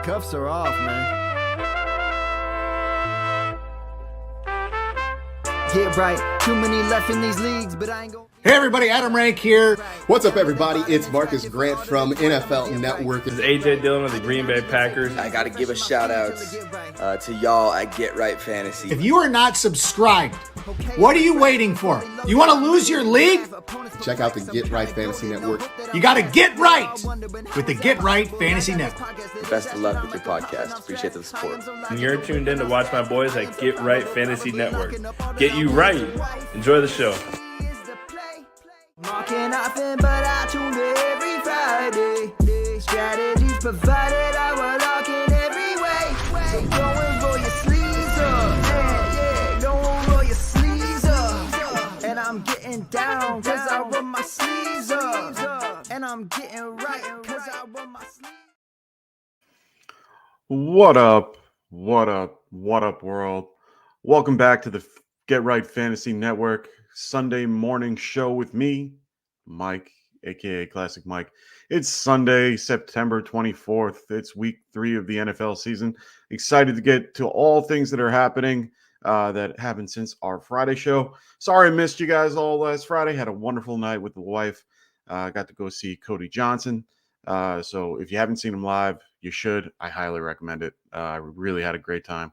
cuffs are off, man. Get right, too many left in these leagues, but I ain't gonna... Hey everybody, Adam Rank here. What's up everybody? It's Marcus Grant from NFL Network. This is AJ Dillon of the Green Bay Packers. I got to give a shout out to y'all at Get Right Fantasy. If you are not subscribed, what are you waiting for? You want to lose your league? Check out the Get Right Fantasy Network. You got to get right with the Get Right Fantasy Network. Best of luck with your podcast. Appreciate the support. And you're tuned in to watch my boys at Get Right Fantasy Network. Get you right. Enjoy the show. Marking nothing, but I tune in every Friday. Strategies provided, I will lock in every way. So go and roll your sleeves up, yeah, go and roll your sleeves up. And I'm getting down, cause I roll my sleeves up. And I'm getting right, cause I roll my sleeves. What up, world? Welcome back to the Get Right Fantasy Network Sunday morning show with me, Mike, aka Classic Mike. It's Sunday, September 24th. It's week 3 of the NFL season. Excited to get to all things that are happening that happened since our Friday show. Sorry I missed you guys all last Friday. Had a wonderful night with the wife. Got to go see Cody Johnson. So if you haven't seen him live, you should. I highly recommend it. I really had a great time.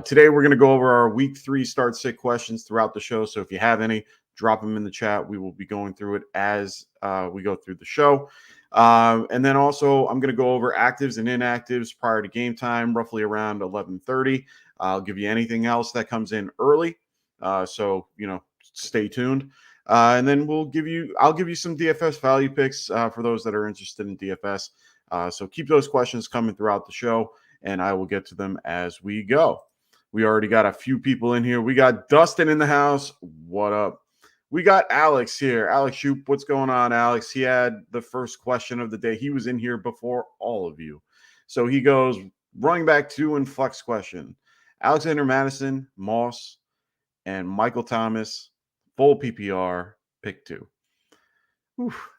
Today, we're going to go over our week 3 start-sit questions throughout the show. So if you have any, drop them in the chat. We will be going through it as we go through the show. And then also, I'm going to go over actives and inactives prior to game time, roughly around 11:30. I'll give you anything else that comes in early. So, stay tuned. And then I'll give you some DFS value picks for those that are interested in DFS. So keep those questions coming throughout the show, and I will get to them as we go. We already got a few people in here. We got Dustin in the house. What up? We got Alex here. Alex Shoop, what's going on, Alex? He had the first question of the day. He was in here before all of you. So he goes, running back 2 and flex question. Alexander Madison, Moss, and Michael Thomas, full PPR, pick 2. Oof.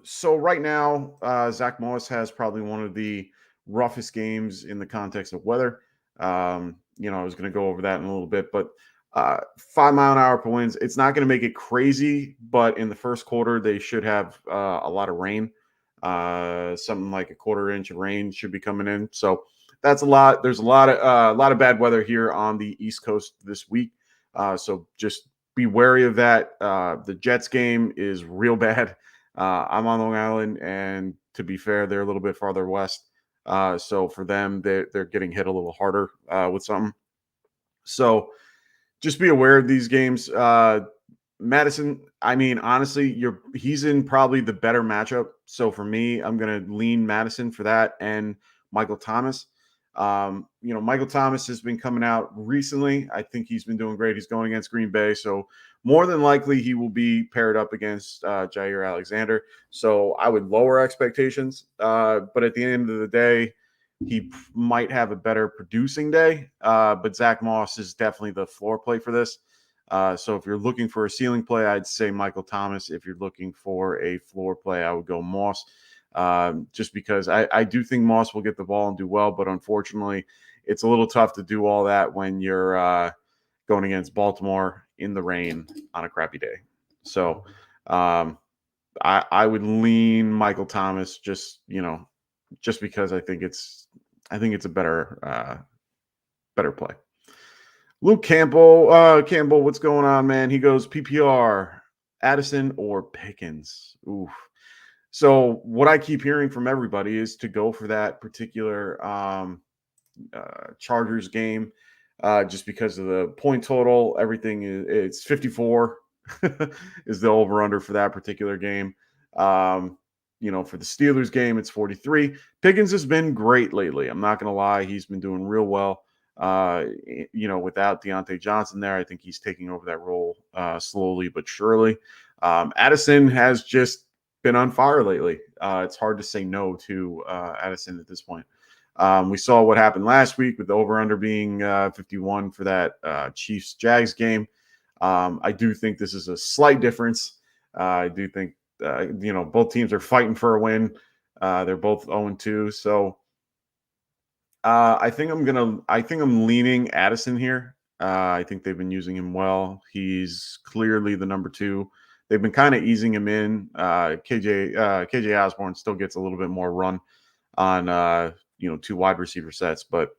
So right now, Zach Moss has probably one of the roughest games in the context of weather. I was going to go over that in a little bit, but 5 mile an hour per winds, it's not going to make it crazy, but in the first quarter, they should have a lot of rain. Something like a quarter inch of rain should be coming in. So that's a lot. There's a lot of bad weather here on the East Coast this week. So just be wary of that. The Jets game is real bad. I'm on Long Island, and to be fair, they're a little bit farther west. So for them, they're getting hit a little harder with something. So just be aware of these games. Madison, I mean, honestly, he's in probably the better matchup. So for me, I'm going to lean Madison for that and Michael Thomas. Michael Thomas has been coming out recently. I think he's been doing great. He's going against Green Bay. So more than likely he will be paired up against Jair Alexander. So I would lower expectations. But at the end of the day, he might have a better producing day. But Zach Moss is definitely the floor play for this. So if you're looking for a ceiling play, I'd say Michael Thomas. If you're looking for a floor play, I would go Moss. Just because I do think Moss will get the ball and do well, but unfortunately, it's a little tough to do all that when you're going against Baltimore in the rain on a crappy day. So I would lean Michael Thomas just because I think it's a better play. Luke Campbell, what's going on, man? He goes PPR, Addison or Pickens. Oof. So what I keep hearing from everybody is to go for that particular Chargers game, just because of the point total. Everything it's 54 is the over-under for that particular game. For the Steelers game, it's 43. Pickens has been great lately. I'm not going to lie. He's been doing real well. Without Deontay Johnson there, I think he's taking over that role slowly but surely. Addison has just been on fire lately. It's hard to say no to Addison at this point. We saw what happened last week with the over-under being 51 for that Chiefs-Jags game. I do think this is a slight difference. I do think, both teams are fighting for a win. They're both 0-2. So I think I'm leaning Addison here. I think they've been using him well. He's clearly the number 2. They've been kind of easing him in. KJ Osborne still gets a little bit more run on 2 wide receiver sets, but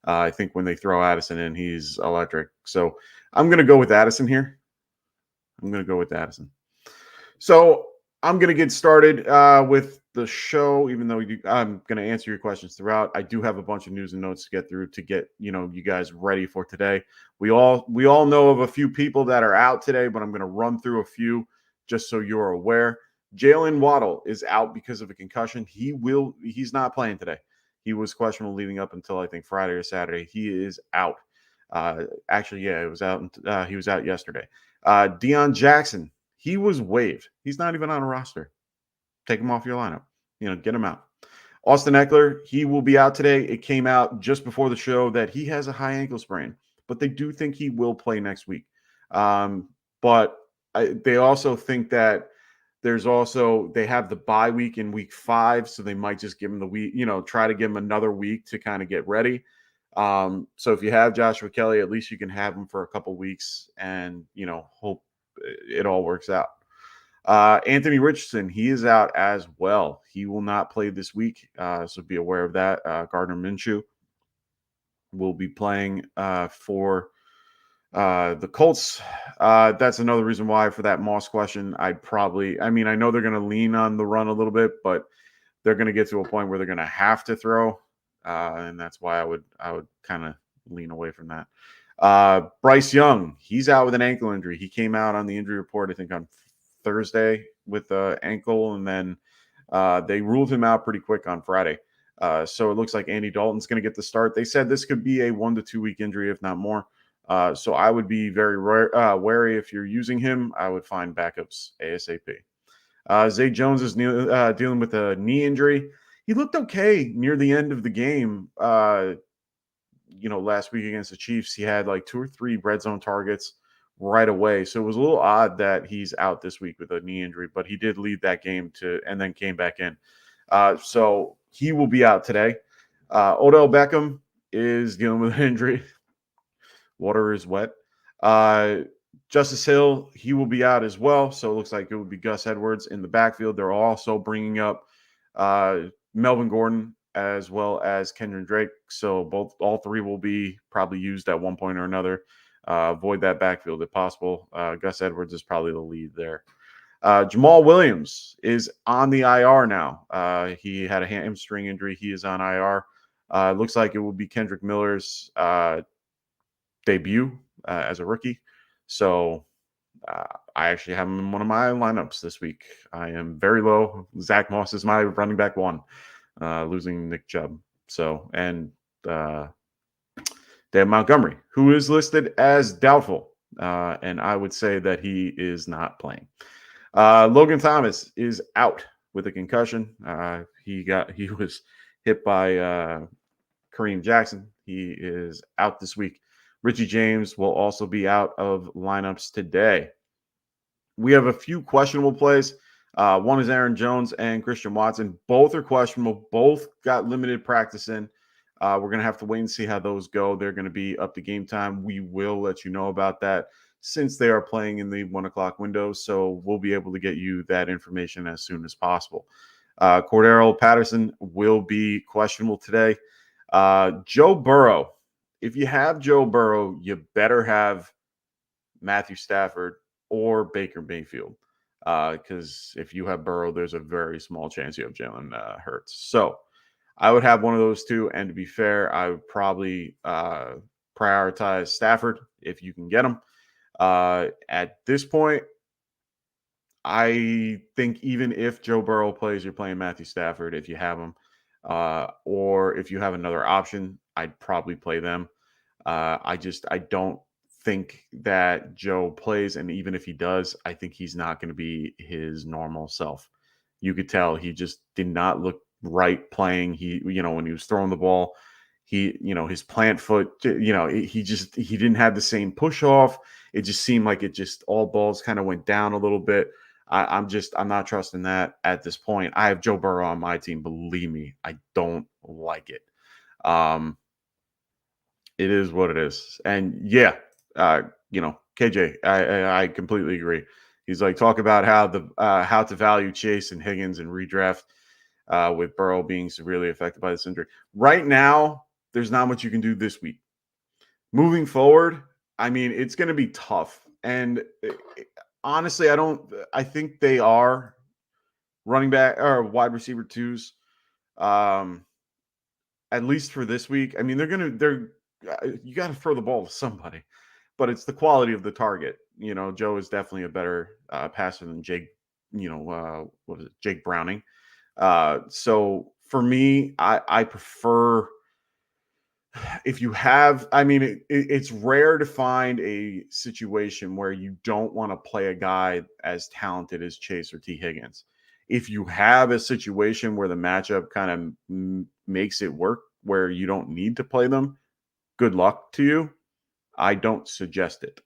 I think when they throw Addison in, he's electric. So I'm going to go with Addison here. So I'm going to get started with the show, even though I'm going to answer your questions throughout. I do have a bunch of news and notes to get through to get, you guys ready for today. We all know of a few people that are out today, but I'm going to run through a few just so you're aware. Jalen Waddle is out because of a concussion. He's not playing today. He was questionable leading up until I think Friday or Saturday. He is out. It was out. He was out yesterday. Deion Jackson, he was waived. He's not even on a roster. Take him off your lineup. Get him out. Austin Eckler, he will be out today. It came out just before the show that he has a high ankle sprain, but they do think he will play next week. But they also think that they have the bye week in week 5, so they might just give him the week, try to give him another week to kind of get ready. So if you have Joshua Kelly, at least you can have him for a couple weeks and, hope it all works out. Anthony Richardson, he is out as well. He will not play this week, so be aware of that. Gardner Minshew will be playing for the Colts. That's another reason why for that Moss question, I know they're going to lean on the run a little bit, but they're going to get to a point where they're going to have to throw. And that's why I would kind of lean away from that. Bryce Young, he's out with an ankle injury. He came out on the injury report, I think on Thursday with an ankle, and then they ruled him out pretty quick on Friday. So it looks like Andy Dalton's going to get the start. They said this could be a 1 to 2 week injury, if not more. So I would be very wary if you're using him. I would find backups ASAP. Zay Jones is dealing with a knee injury. He looked okay near the end of the game. Last week against the Chiefs, he had like 2 or 3 red zone targets right away. So it was a little odd that he's out this week with a knee injury, but he did lead that game and then came back in. So he will be out today. Odell Beckham is dealing with an injury. Water is wet. Justice Hill, he will be out as well. So it looks like it would be Gus Edwards in the backfield. They're also bringing up Melvin Gordon as well as Kendrick Drake. So all 3 will be probably used at one point or another. Avoid that backfield if possible. Gus Edwards is probably the lead there. Jamal Williams is on the IR now. He had a hamstring injury. He is on IR. Looks like it will be Kendrick Miller's debut as a rookie. So I actually have him in one of my lineups this week. I am very low. Zach Moss is my running back 1, losing Nick Chubb. So, and they have Montgomery, who is listed as doubtful. And I would say that he is not playing. Logan Thomas is out with a concussion. He was hit by Kareem Jackson. He is out this week. Richie James will also be out of lineups today. We have a few questionable plays. One is Aaron Jones and Christian Watson. Both are questionable. Both got limited practice in. We're going to have to wait and see how those go. They're going to be up to game time. We will let you know about that since they are playing in the 1 o'clock window. So we'll be able to get you that information as soon as possible. Cordero Patterson will be questionable today. Joe Burrow. If you have Joe Burrow, you better have Matthew Stafford or Baker Mayfield. Because if you have Burrow, there's a very small chance you have Jalen Hurts. So I would have one of those 2. And to be fair, I would probably prioritize Stafford if you can get him. At this point, I think even if Joe Burrow plays, you're playing Matthew Stafford if you have him. Or if you have another option, I'd probably play them. I don't think that Joe plays, and even if he does, I think he's not going to be his normal self. You could tell he just did not look right playing. When he was throwing the ball, his plant foot, he didn't have the same push off. It just seemed like all balls kind of went down a little bit. I'm not trusting that at this point. I have Joe Burrow on my team. Believe me, I don't like it. It is what it is. And yeah, KJ, I completely agree. He's like, talk about how to value Chase and Higgins and redraft with Burrow being severely affected by this injury. Right now, there's not much you can do this week. Moving forward, I mean, it's going to be tough. And honestly, I think they are running back or wide receiver twos. At least for this week. I mean, you got to throw the ball to somebody, but it's the quality of the target. Joe is definitely a better passer than Jake. What is it, Jake Browning? So for me, I prefer if you have. I mean, it's rare to find a situation where you don't want to play a guy as talented as Chase or T. Higgins. If you have a situation where the matchup kind of makes it work, where you don't need to play them, good luck to you. I don't suggest it.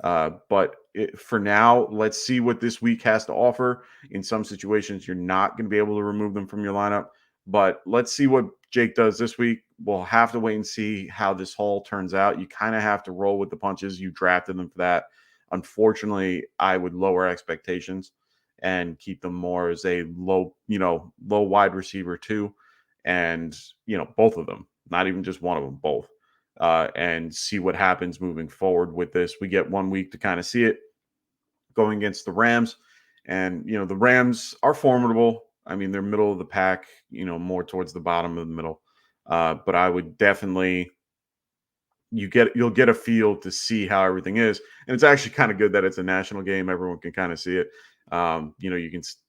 But for now, let's see what this week has to offer. In some situations, you're not going to be able to remove them from your lineup. But let's see what Jake does this week. We'll have to wait and see how this haul turns out. You kind of have to roll with the punches. You drafted them for that. Unfortunately, I would lower expectations and keep them more as a low wide receiver too. And, both of them, not even just one of them, both. And see what happens moving forward with this. We get 1 week to kind of see it going against the Rams. And, the Rams are formidable. I mean, they're middle of the pack, more towards the bottom of the middle. But I would definitely, you'll get a feel to see how everything is. And it's actually kind of good that it's a national game. Everyone can kind of see it.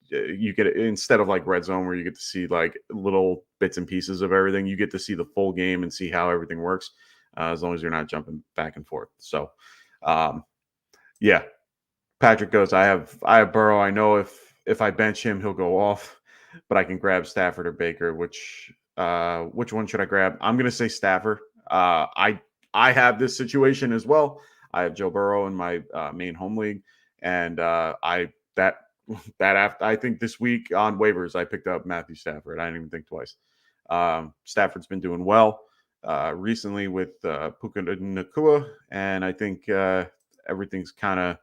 You get it instead of like Red Zone where you get to see like little bits and pieces of everything. You get to see the full game and see how everything works, as long as you're not jumping back and forth. So, yeah, Patrick goes, I have Burrow. I know if I bench him, he'll go off, but I can grab Stafford or Baker. Which one should I grab? I'm gonna say Stafford. I have this situation as well. I have Joe Burrow in my main home league, and I think this week on waivers, I picked up Matthew Stafford. I didn't even think twice. Stafford's been doing well recently with Puka Nacua, and I think everything's kind of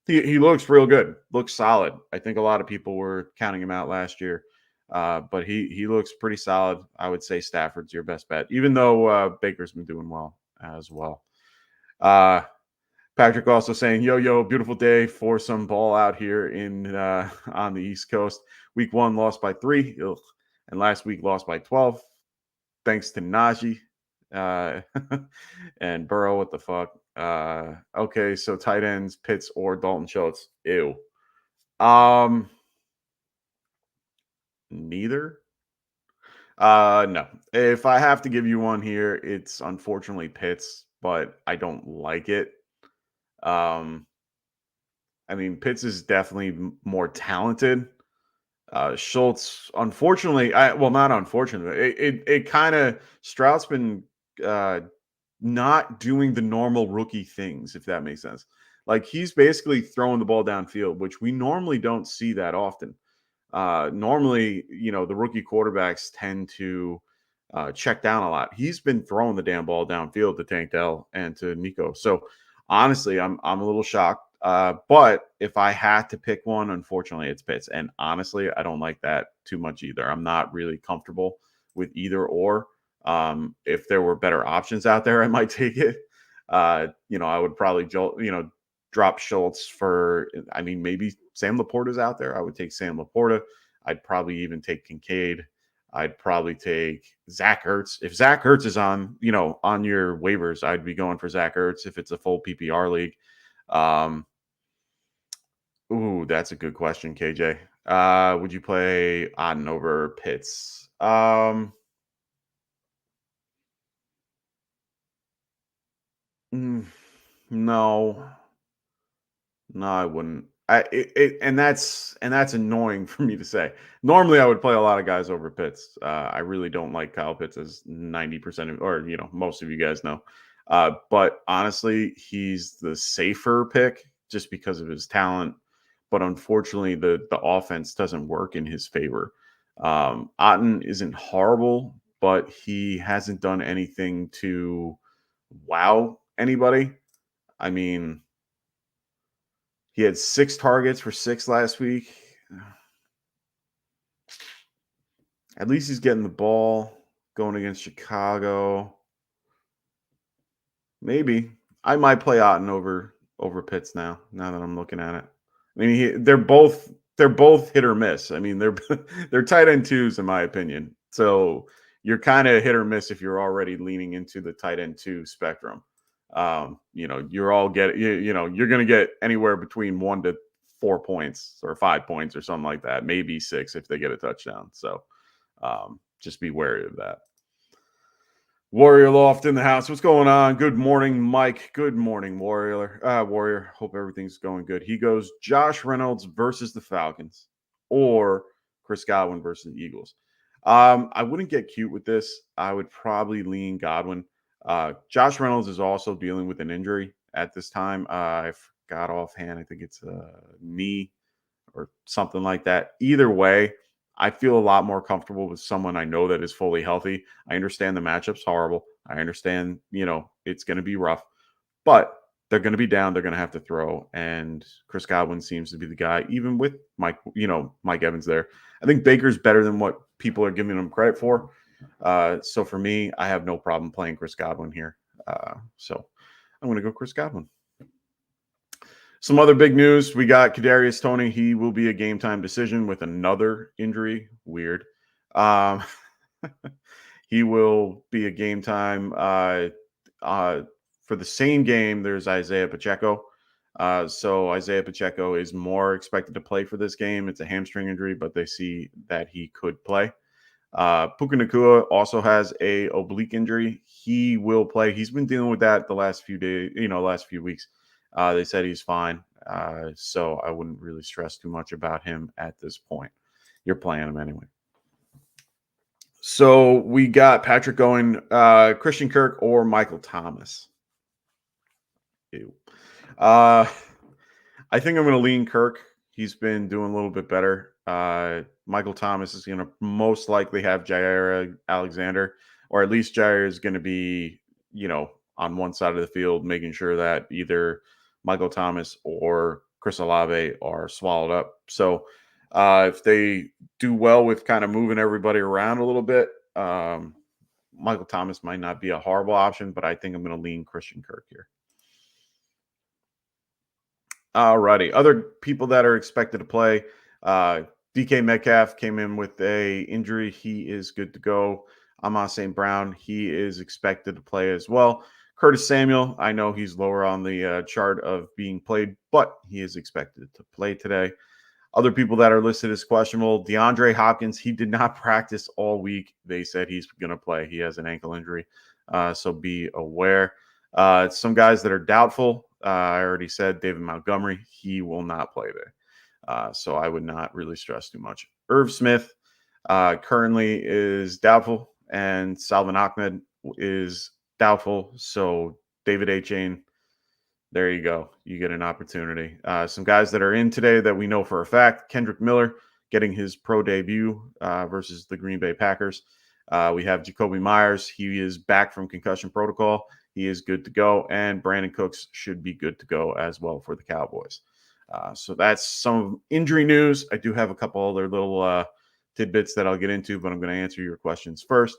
he looks real good, looks solid. I think a lot of people were counting him out last year, but he looks pretty solid. I would say Stafford's your best bet, even though Baker's been doing well as well. Patrick also saying, yo, beautiful day for some ball out here in on the East Coast. Week 1 lost by 3, and last week lost by 12. Thanks to Najee and Burrow. What the fuck? Okay, so tight ends, Pitts or Dalton Schultz. Ew. Neither. No. If I have to give you one here, it's unfortunately Pitts, but I don't like it. I mean, Pitts is definitely more talented. Schultz, unfortunately, not unfortunately, it kind of Stroud's been not doing the normal rookie things, if that makes sense. Like he's basically throwing the ball downfield, which we normally don't see that often. Normally, the rookie quarterbacks tend to check down a lot. He's been throwing the damn ball downfield to Tank Dell and to Nico. So honestly, I'm a little shocked. But if I had to pick one, unfortunately, it's Pitts. And honestly, I don't like that too much either. I'm not really comfortable with either or. If there were better options out there, I might take it. I would probably drop Schultz for, I mean, maybe Sam Laporta's out there. I would take Sam Laporta. I'd probably even take Kincaid. I'd probably take Zach Ertz. If Zach Ertz is on your waivers, I'd be going for Zach Ertz if it's a full PPR league. Ooh, that's a good question, KJ. Would you play Otten over Pitts? No, I wouldn't. And that's annoying for me to say. Normally, I would play a lot of guys over Pitts. I really don't like Kyle Pitts, as 90% of, or most of you guys know. But honestly, he's the safer pick just because of his talent. But unfortunately, the offense doesn't work in his favor. Otten isn't horrible, but he hasn't done anything to wow anybody. I mean, he had 6 targets for 6 last week. At least he's getting the ball going against Chicago. Maybe I might play Otten over Pitts now that I'm looking at it. I mean, they're both hit or miss. I mean, they're tight end twos in my opinion. So you're kind of hit or miss if you're already leaning into the tight end 2 spectrum. You're all you're going to get anywhere between 1 to 4 points or 5 points or something like that, maybe 6 if they get a touchdown. So just be wary of that. Warrior Loft in the house. What's going on? Good morning, Mike. Good morning, Warrior. Hope everything's going good. He goes Josh Reynolds versus the Falcons or Chris Godwin versus the Eagles. I wouldn't get cute with this. I would probably lean Godwin. Josh Reynolds is also dealing with an injury at this time. I forgot offhand. I think it's a knee or something like that. Either way, I feel a lot more comfortable with someone I know that is fully healthy. I understand the matchup's horrible. I understand, it's going to be rough, but they're going to be down. They're going to have to throw. And Chris Godwin seems to be the guy, even with Mike Evans there. I think Baker's better than what people are giving him credit for. So for me, I have no problem playing Chris Godwin here. So I'm going to go Chris Godwin. Some other big news. We got Kadarius Toney. He will be a game time decision with another injury. Weird. He will be a game time for the same game. There's Isaiah Pacheco. So Isaiah Pacheco is more expected to play for this game. It's a hamstring injury, but they see that he could play. Puka Nacua also has a oblique injury. He will play. He's been dealing with that the last few days, last few weeks. They said he's fine. So I wouldn't really stress too much about him at this point. You're playing him anyway. So we got Patrick going, Christian Kirk or Michael Thomas. Ew. I think I'm going to lean Kirk. He's been doing a little bit better. Michael Thomas is going to most likely have Jair Alexander, or at least Jair is going to be, on one side of the field, making sure that either Michael Thomas or Chris Olave are swallowed up. So if they do well with kind of moving everybody around a little bit, Michael Thomas might not be a horrible option, but I think I'm going to lean Christian Kirk here. Alrighty. Other people that are expected to play, DK Metcalf came in with a injury. He is good to go. Amon St. Brown, he is expected to play as well. Curtis Samuel, I know he's lower on the chart of being played, but he is expected to play today. Other people that are listed as questionable, DeAndre Hopkins, he did not practice all week. They said he's going to play. He has an ankle injury, so be aware. Some guys that are doubtful, I already said David Montgomery, he will not play today. So I would not really stress too much. Irv Smith currently is doubtful, and Salvin Ahmed is doubtful. So David Achane, there you go. You get an opportunity. Some guys that are in today that we know for a fact, Kendrick Miller getting his pro debut versus the Green Bay Packers. We have Jacoby Myers. He is back from concussion protocol. He is good to go. And Brandon Cooks should be good to go as well for the Cowboys. So that's some injury news. I do have a couple other little tidbits that I'll get into, but I'm going to answer your questions first.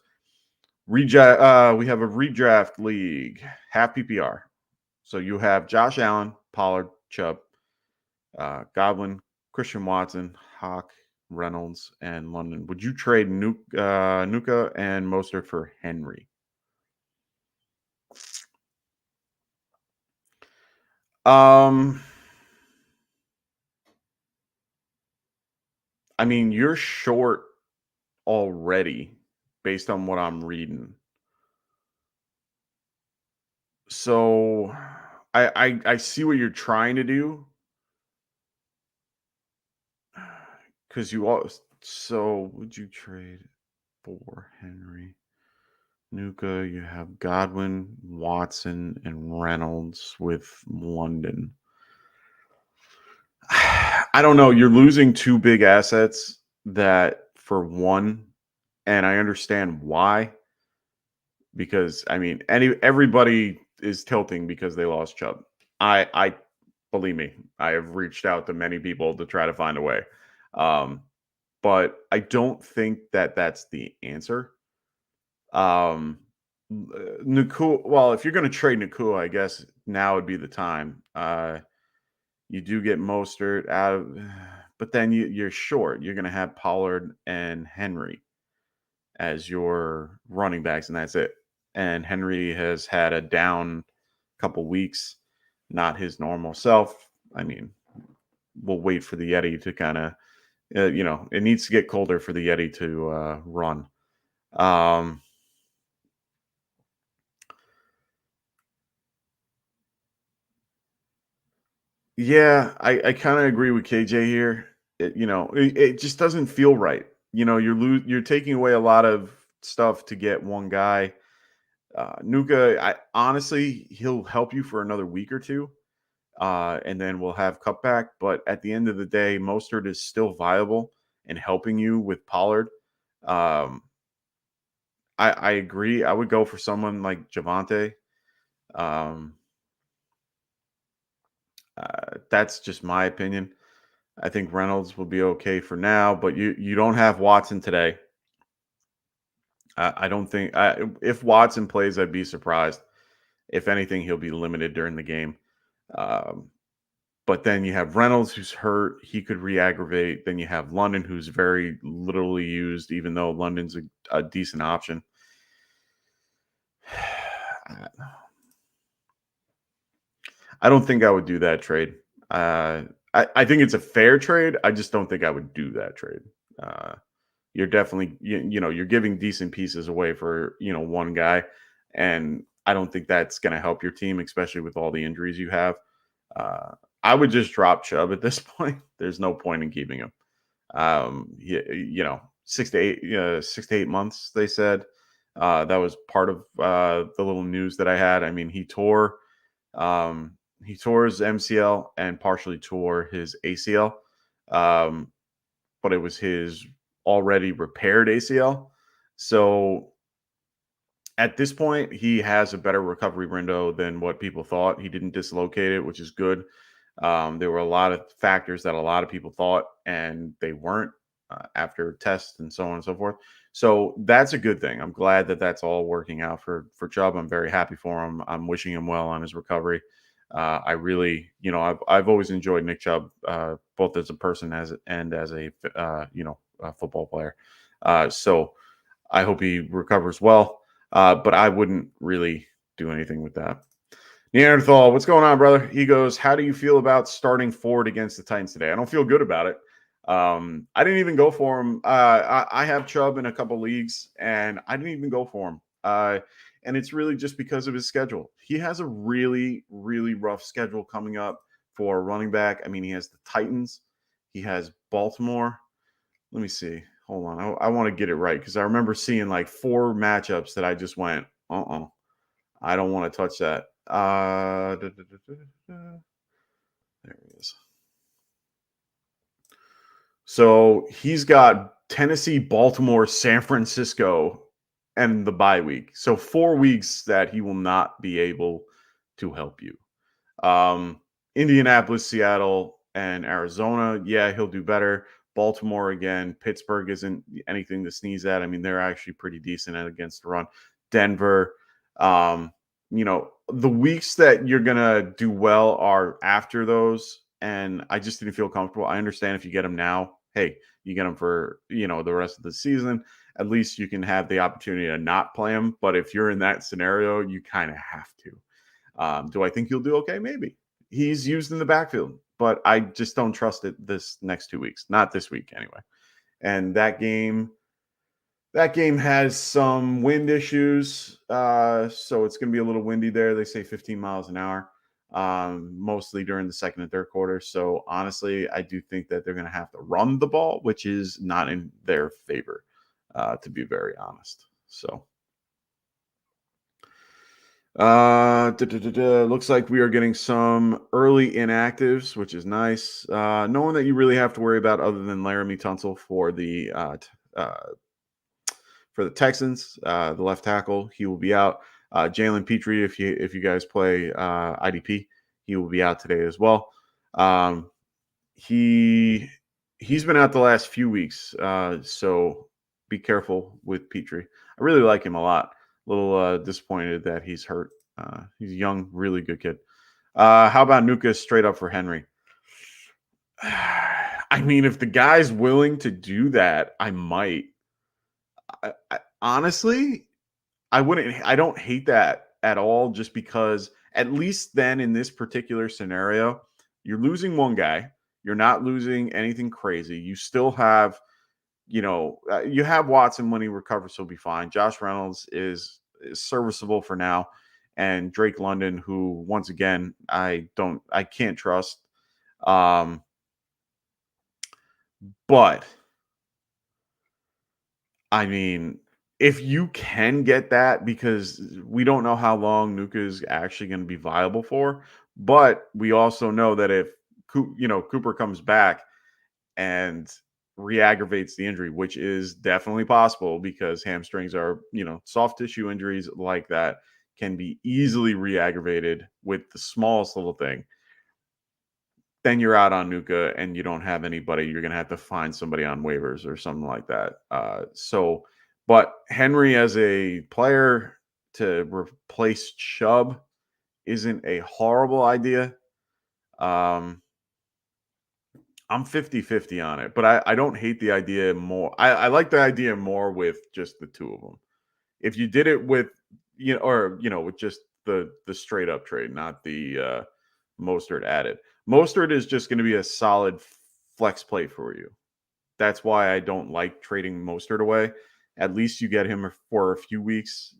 We have a redraft league, half PPR. So you have Josh Allen, Pollard, Chubb, Godwin, Christian Watson, Hawk, Reynolds, and London. Would you trade Nuka and Mostert for Henry? I mean, you're short already based on what I'm reading. So I see what you're trying to do. Because so would you trade for Henry? Nuka, you have Godwin, Watson, and Reynolds with London. I don't know. You're losing two big assets that for one, and I understand why. Because I mean, everybody is tilting because they lost Chubb. I believe me, I have reached out to many people to try to find a way, but I don't think that that's the answer. Nakua, well, if you're going to trade Nakua, I guess now would be the time. You do get Mostert out of, but then you're short. You're going to have Pollard and Henry as your running backs, and that's it. And Henry has had a down couple weeks, not his normal self. I mean, we'll wait for the Yeti to kind of, it needs to get colder for the Yeti to run. Yeah, I kind of agree with KJ here. It just doesn't feel right. You're taking away a lot of stuff to get one guy. Nuka, honestly, he'll help you for another week or two, and then we'll have cutback. But at the end of the day, Mostert is still viable and helping you with Pollard. I agree. I would go for someone like Javonte. That's just my opinion. I think Reynolds will be okay for now, but you don't have Watson today. I don't think if Watson plays, I'd be surprised. If anything, he'll be limited during the game. But then you have Reynolds, who's hurt. He could re-aggravate. Then you have London, who's very literally used, even though London's a decent option. I don't think I would do that trade. I think it's a fair trade. I just don't think I would do that trade. You're definitely, you're giving decent pieces away for, one guy. And I don't think that's going to help your team, especially with all the injuries you have. I would just drop Chubb at this point. There's no point in keeping him. 6 to 8 months, they said. That was part of the little news that I had. I mean, he tore his MCL and partially tore his ACL, but it was his already repaired ACL. So at this point, he has a better recovery window than what people thought. He didn't dislocate it, which is good. There were a lot of factors that a lot of people thought, and they weren't after tests and so on and so forth. So that's a good thing. I'm glad that that's all working out for Chubb. I'm very happy for him. I'm wishing him well on his recovery. I really, I've always enjoyed Nick Chubb, both as a person and as a football player. So I hope he recovers well. But I wouldn't really do anything with that. Neanderthal, what's going on, brother? He goes, how do you feel about starting Ford against the Titans today? I don't feel good about it. I didn't even go for him. I have Chubb in a couple leagues, and I didn't even go for him. And it's really just because of his schedule. He has a really, really rough schedule coming up for running back. I mean, he has the Titans. He has Baltimore. Let me see. Hold on. I want to get it right because I remember seeing like 4 matchups that I just went, I don't want to touch that. There he is. So he's got Tennessee, Baltimore, San Francisco, and the bye week. So 4 weeks that he will not be able to help you. Indianapolis, Seattle, and Arizona. Yeah, he'll do better. Baltimore again. Pittsburgh isn't anything to sneeze at. I mean, they're actually pretty decent against the run. Denver. The weeks that you're going to do well are after those. And I just didn't feel comfortable. I understand if you get them now, hey, you get them for, the rest of the season. At least you can have the opportunity to not play them. But if you're in that scenario, you kind of have to. Do I think he'll do okay? Maybe. He's used in the backfield, but I just don't trust it this next 2 weeks. Not this week anyway. And that game has some wind issues. So it's going to be a little windy there. They say 15 miles an hour, mostly during the second and third quarter. So honestly, I do think that they're going to have to run the ball, which is not in their favor, to be very honest. So looks like we are getting some early inactives, which is nice. No one that you really have to worry about other than Laramie Tunsil for the for the Texans, the left tackle, he will be out. Jalen Petrie, if you guys play IDP, he will be out today as well. He's been out the last few weeks, so be careful with Petrie. I really like him a lot. A little disappointed that he's hurt. He's a young, really good kid. How about Nuka straight up for Henry? I mean, if the guy's willing to do that, I might. Honestly, I wouldn't. I don't hate that at all, just because at least then in this particular scenario, you're losing one guy. You're not losing anything crazy. You still have, you have Watson when he recovers, he'll be fine. Josh Reynolds is serviceable for now, and Drake London, who once again I can't trust. But I mean, if you can get that, because we don't know how long Nuka is actually going to be viable for, but we also know that if Cooper comes back and re-aggravates the injury, which is definitely possible because hamstrings are, soft tissue injuries like that can be easily re-aggravated with the smallest little thing. Then you're out on Nuka and you don't have anybody. You're going to have to find somebody on waivers or something like that. But Henry as a player to replace Chubb isn't a horrible idea. I'm 50-50 on it, but I don't hate the idea more. I like the idea more with just the two of them. If you did it with, with just the straight up trade, not the Mostert added. Mostert is just going to be a solid flex play for you. That's why I don't like trading Mostert away. At least you get him for a few weeks.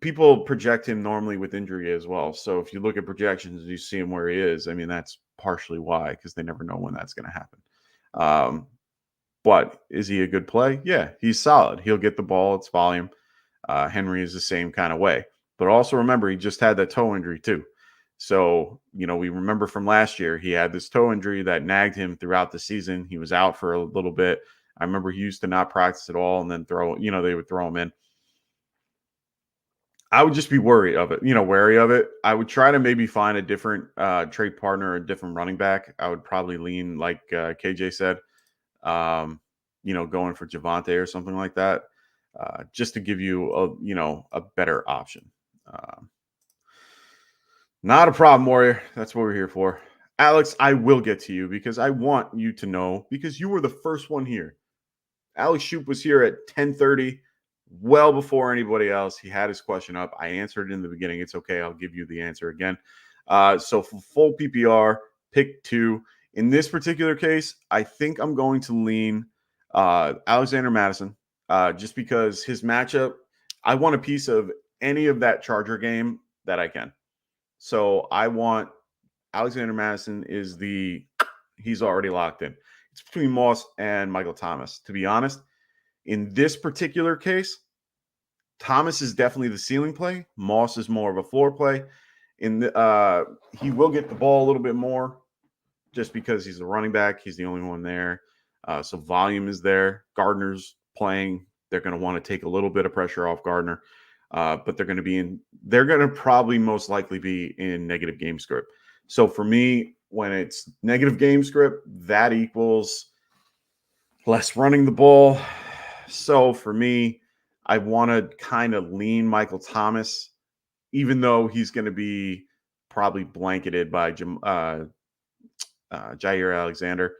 People project him normally with injury as well. So if you look at projections, you see him where he is. I mean, that's partially why, because they never know when that's going to happen. But is he a good play? Yeah, he's solid. He'll get the ball. It's volume. Henry is the same kind of way. But also remember, he just had that toe injury too. So, we remember from last year, he had this toe injury that nagged him throughout the season. He was out for a little bit. I remember he used to not practice at all and then they would throw him in. I would just be wary of it. I would try to maybe find a different trade partner, a different running back. I would probably lean, like KJ said, going for Javonte or something like that, just to give you a better option. Not a problem, Warrior. That's what we're here for. Alex, I will get to you because I want you to know, because you were the first one here. Alex Shoup was here at 10:30, well before anybody else. He had his question up. I answered it in the beginning. It's okay. I'll give you the answer again. So for full PPR, pick 2. In this particular case, I think I'm going to lean Alexander Madison, just because his matchup, I want a piece of any of that Charger game that I can. So I want Alexander Madison he's already locked in. It's between Moss and Michael Thomas. To be honest, in this particular case, Thomas is definitely the ceiling play. Moss is more of a floor play. He will get the ball a little bit more just because he's a running back. He's the only one there. So volume is there. Gardner's playing. They're going to want to take a little bit of pressure off Gardner. But they're going to probably most likely be in negative game script. So for me, when it's negative game script, that equals less running the ball. So for me, I want to kind of lean Michael Thomas, even though he's going to be probably blanketed by Jair Alexander.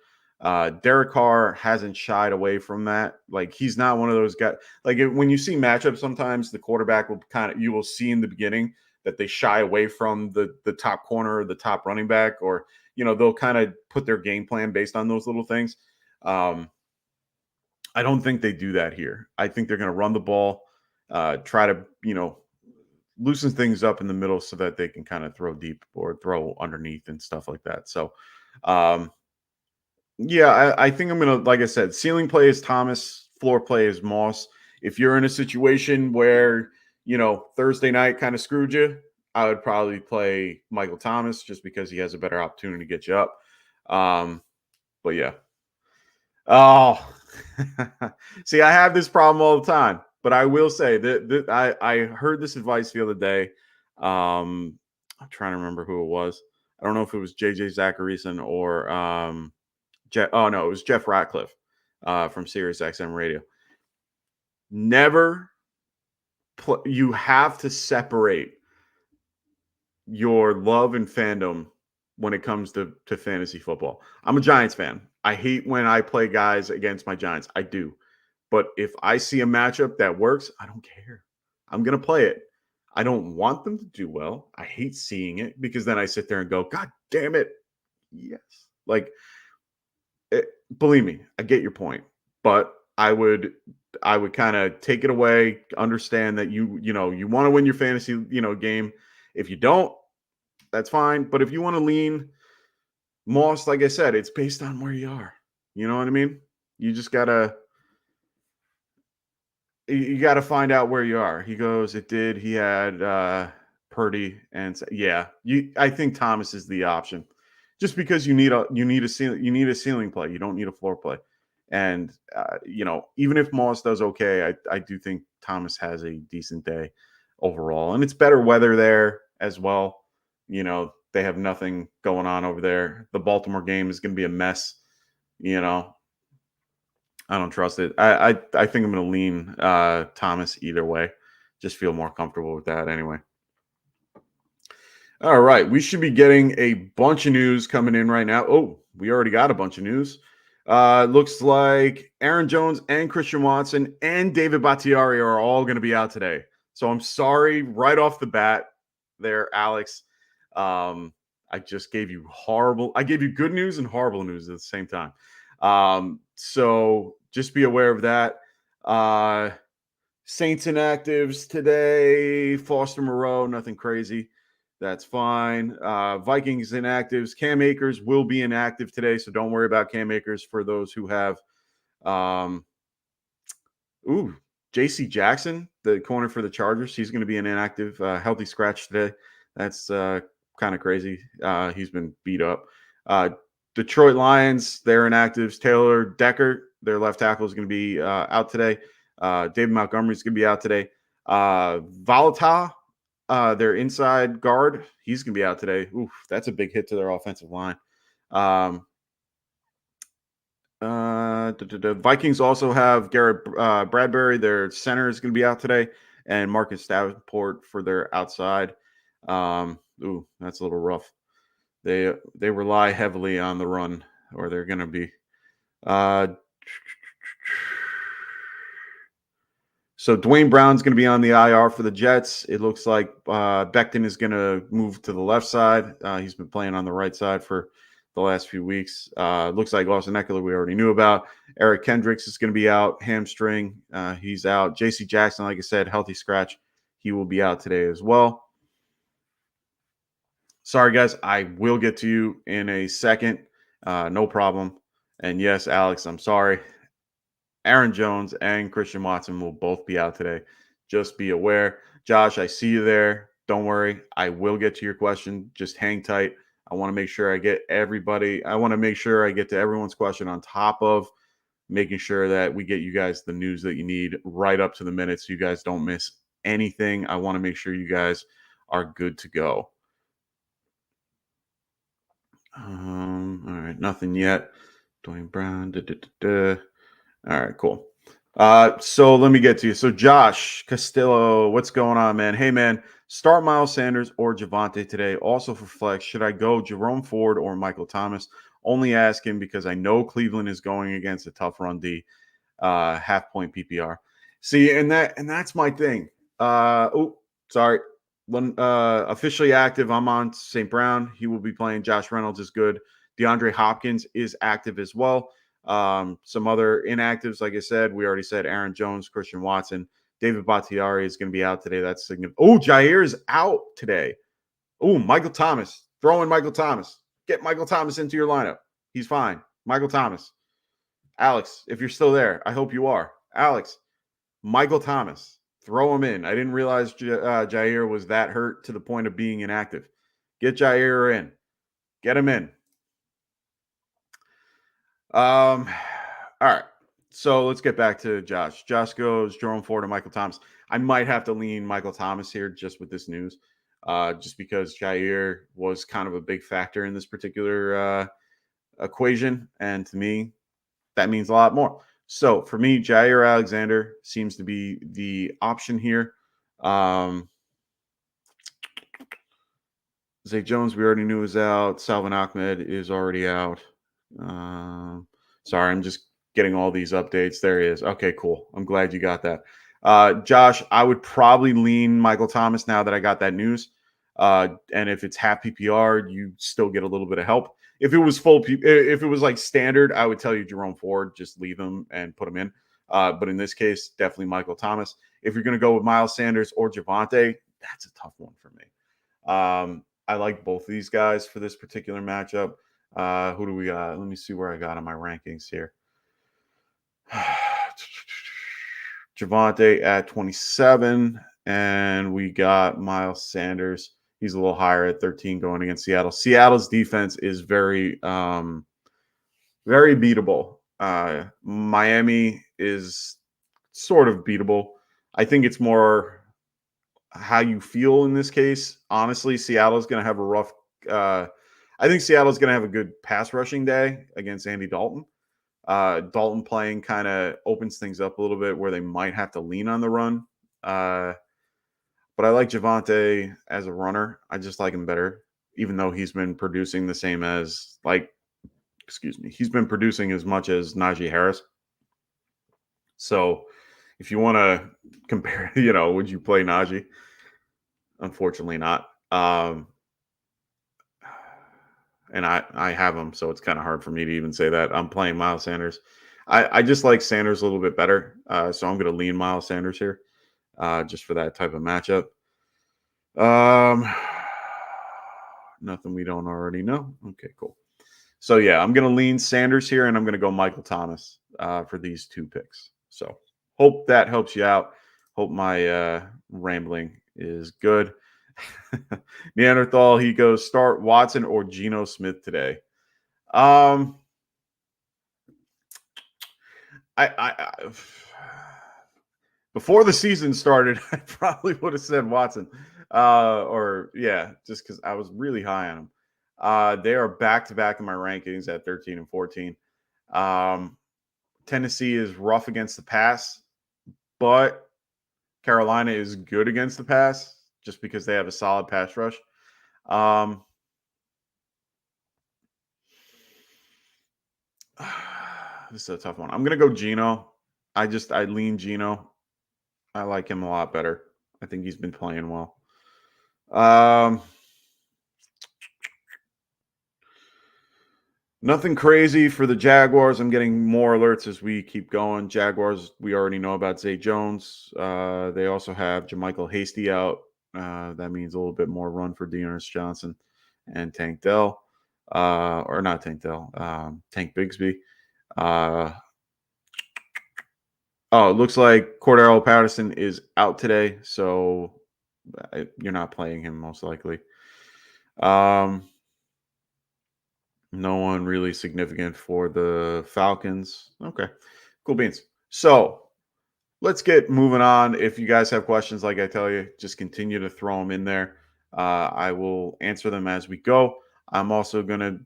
Derek Carr hasn't shied away from that. Like, he's not one of those guys. Like, when you see matchups, sometimes the quarterback you will see in the beginning that they shy away from the top corner or the top running back, or, they'll kind of put their game plan based on those little things. I don't think they do that here. I think they're going to run the ball, try to, loosen things up in the middle so that they can kind of throw deep or throw underneath and stuff like that. So, yeah, I think I'm going to, like I said, ceiling play is Thomas, floor play is Moss. If you're in a situation where, Thursday night kind of screwed you, I would probably play Michael Thomas just because he has a better opportunity to get you up. But yeah. Oh, See, I have this problem all the time, but I will say that I heard this advice the other day. I'm trying to remember who it was. I don't know if it was JJ Zacharyson or it was Jeff Ratcliffe from Sirius XM Radio. You have to separate your love and fandom when it comes to fantasy football. I'm a Giants fan. I hate when I play guys against my Giants. I do. But if I see a matchup that works, I don't care. I'm going to play it. I don't want them to do well. I hate seeing it because then I sit there and go, God damn it. Yes. Like, believe me, I get your point. But I would kind of take it away, understand that you want to win your fantasy, game. If you don't, that's fine. But if you want to lean Moss, like I said, it's based on where you are. You know what I mean? You just gotta find out where you are. He goes, it did. He had Purdy, and I think Thomas is the option, just because you need a ceiling play. You don't need a floor play. And even if Moss does okay, I do think Thomas has a decent day overall, and it's better weather there as well. They have nothing going on over there. The Baltimore game is going to be a mess. I don't trust it. I think I'm going to lean Thomas either way. Just feel more comfortable with that anyway. All right. We should be getting a bunch of news coming in right now. Oh, we already got a bunch of news. Looks like Aaron Jones and Christian Watson and David Bakhtiari are all going to be out today. So I'm sorry right off the bat there, Alex. I just gave you good news and horrible news at the same time. So just be aware of that. Saints inactives today, Foster Moreau, nothing crazy. That's fine. Vikings inactives. Cam Akers will be inactive today, so don't worry about Cam Akers for those who have. J.C. Jackson, the corner for the Chargers, he's going to be an inactive, healthy scratch today. That's kind of crazy. He's been beat up. Detroit Lions, they're inactives. Taylor Decker, their left tackle, is going to be out today. David Montgomery is going to be out today. Valata, their inside guard, he's going to be out today. Oof, that's a big hit to their offensive line. The Vikings also have Garrett Bradbury, their center, is going to be out today, and Marcus Davenport for their outside. That's a little rough. They rely heavily on the run, or they're going to be. So Dwayne Brown's going to be on the IR for the Jets. It looks like Becton is going to move to the left side. He's been playing on the right side for the last few weeks. Looks like Austin Eckler we already knew about. Eric Kendricks is going to be out, hamstring. He's out. J.C. Jackson, like I said, healthy scratch. He will be out today as well. Sorry, guys. I will get to you in a second. No problem. And yes, Alex, I'm sorry. Aaron Jones and Christian Watson will both be out today. Just be aware. Josh, I see you there. Don't worry. I will get to your question. Just hang tight. I want to make sure I get everybody. I want to make sure I get to everyone's question on top of making sure that we get you guys the news that you need right up to the minute so you guys don't miss anything. I want to make sure you guys are good to go. All right. Nothing yet. Dwayne Brown. All right, cool. So let me get to you. So Josh Castillo, what's going on, man? Hey, man, start Miles Sanders or Javonte today. Also for flex, should I go Jerome Ford or Michael Thomas? Only asking because I know Cleveland is going against a tough run D, half-point PPR. See, and that's my thing. Sorry. When officially active, I'm on St. Brown. He will be playing. Josh Reynolds is good. DeAndre Hopkins is active as well. Some other inactives, like I said, we already said Aaron Jones, Christian Watson, David Bakhtiari is going to be out today. That's significant. Oh, Jair is out today. Oh, Michael Thomas. Throw in Michael Thomas. Get Michael Thomas into your lineup. He's fine. Michael Thomas. Alex, if you're still there, I hope you are. Alex, Michael Thomas. Throw him in. I didn't realize Jair was that hurt to the point of being inactive. Get Jair in. Get him in. All right. So let's get back to Josh. Josh goes Jerome Ford and Michael Thomas. I might have to lean Michael Thomas here just with this news, just because Jair was kind of a big factor in this particular equation. And to me, that means a lot more. So for me, Jair Alexander seems to be the option here. Zay Jones, we already knew was out. Salvin Ahmed is already out. Sorry, I'm just getting all these updates. There he is. Okay, cool. I'm glad you got that. Josh, I would probably lean Michael Thomas now that I got that news. And if it's half PPR, you still get a little bit of help. If it was if it was like standard, I would tell you Jerome Ford, just leave him and put him in. But in this case, definitely Michael Thomas. If you're going to go with Miles Sanders or Javonte, that's a tough one for me. I like both of these guys for this particular matchup. Who do we got? Let me see where I got on my rankings here. Javonte at 27, and we got Miles Sanders. He's a little higher at 13 going against Seattle. Seattle's defense is very, very beatable. Miami is sort of beatable. I think it's more how you feel in this case. Honestly, Seattle's going to have a rough I think Seattle's going to have a good pass rushing day against Andy Dalton. Dalton playing kind of opens things up a little bit where they might have to lean on the run. But I like Javonte as a runner. I just like him better, even though he's been producing the same as, he's been producing as much as Najee Harris. So if you want to compare, would you play Najee? Unfortunately not. And I have him, so it's kind of hard for me to even say that. I'm playing Miles Sanders. I just like Sanders a little bit better, so I'm going to lean Miles Sanders here just for that type of matchup. Nothing we don't already know. Okay, cool. So, yeah, I'm going to lean Sanders here, and I'm going to go Michael Thomas for these two picks. So hope that helps you out. Hope my rambling is good. Neanderthal, he goes, start Watson or Geno Smith today. I before the season started, I probably would have said Watson. Just because I was really high on him. They are back-to-back in my rankings at 13 and 14. Tennessee is rough against the pass, but Carolina is good against the pass just because they have a solid pass rush. This is a tough one. I'm going to go Geno. I lean Geno. I like him a lot better. I think he's been playing well. Nothing crazy for the Jaguars. I'm getting more alerts as we keep going. Jaguars, we already know about Zay Jones. They also have JaMychal Hasty out. That means a little bit more run for Dearness Johnson and Tank Dell. Or not Tank Dell. Tank Bigsby. It looks like Cordero Patterson is out today, so you're not playing him most likely. No one really significant for the Falcons. Okay, cool beans. So let's get moving on. If you guys have questions, like I tell you, just continue to throw them in there. I will answer them as we go. I'm also going to,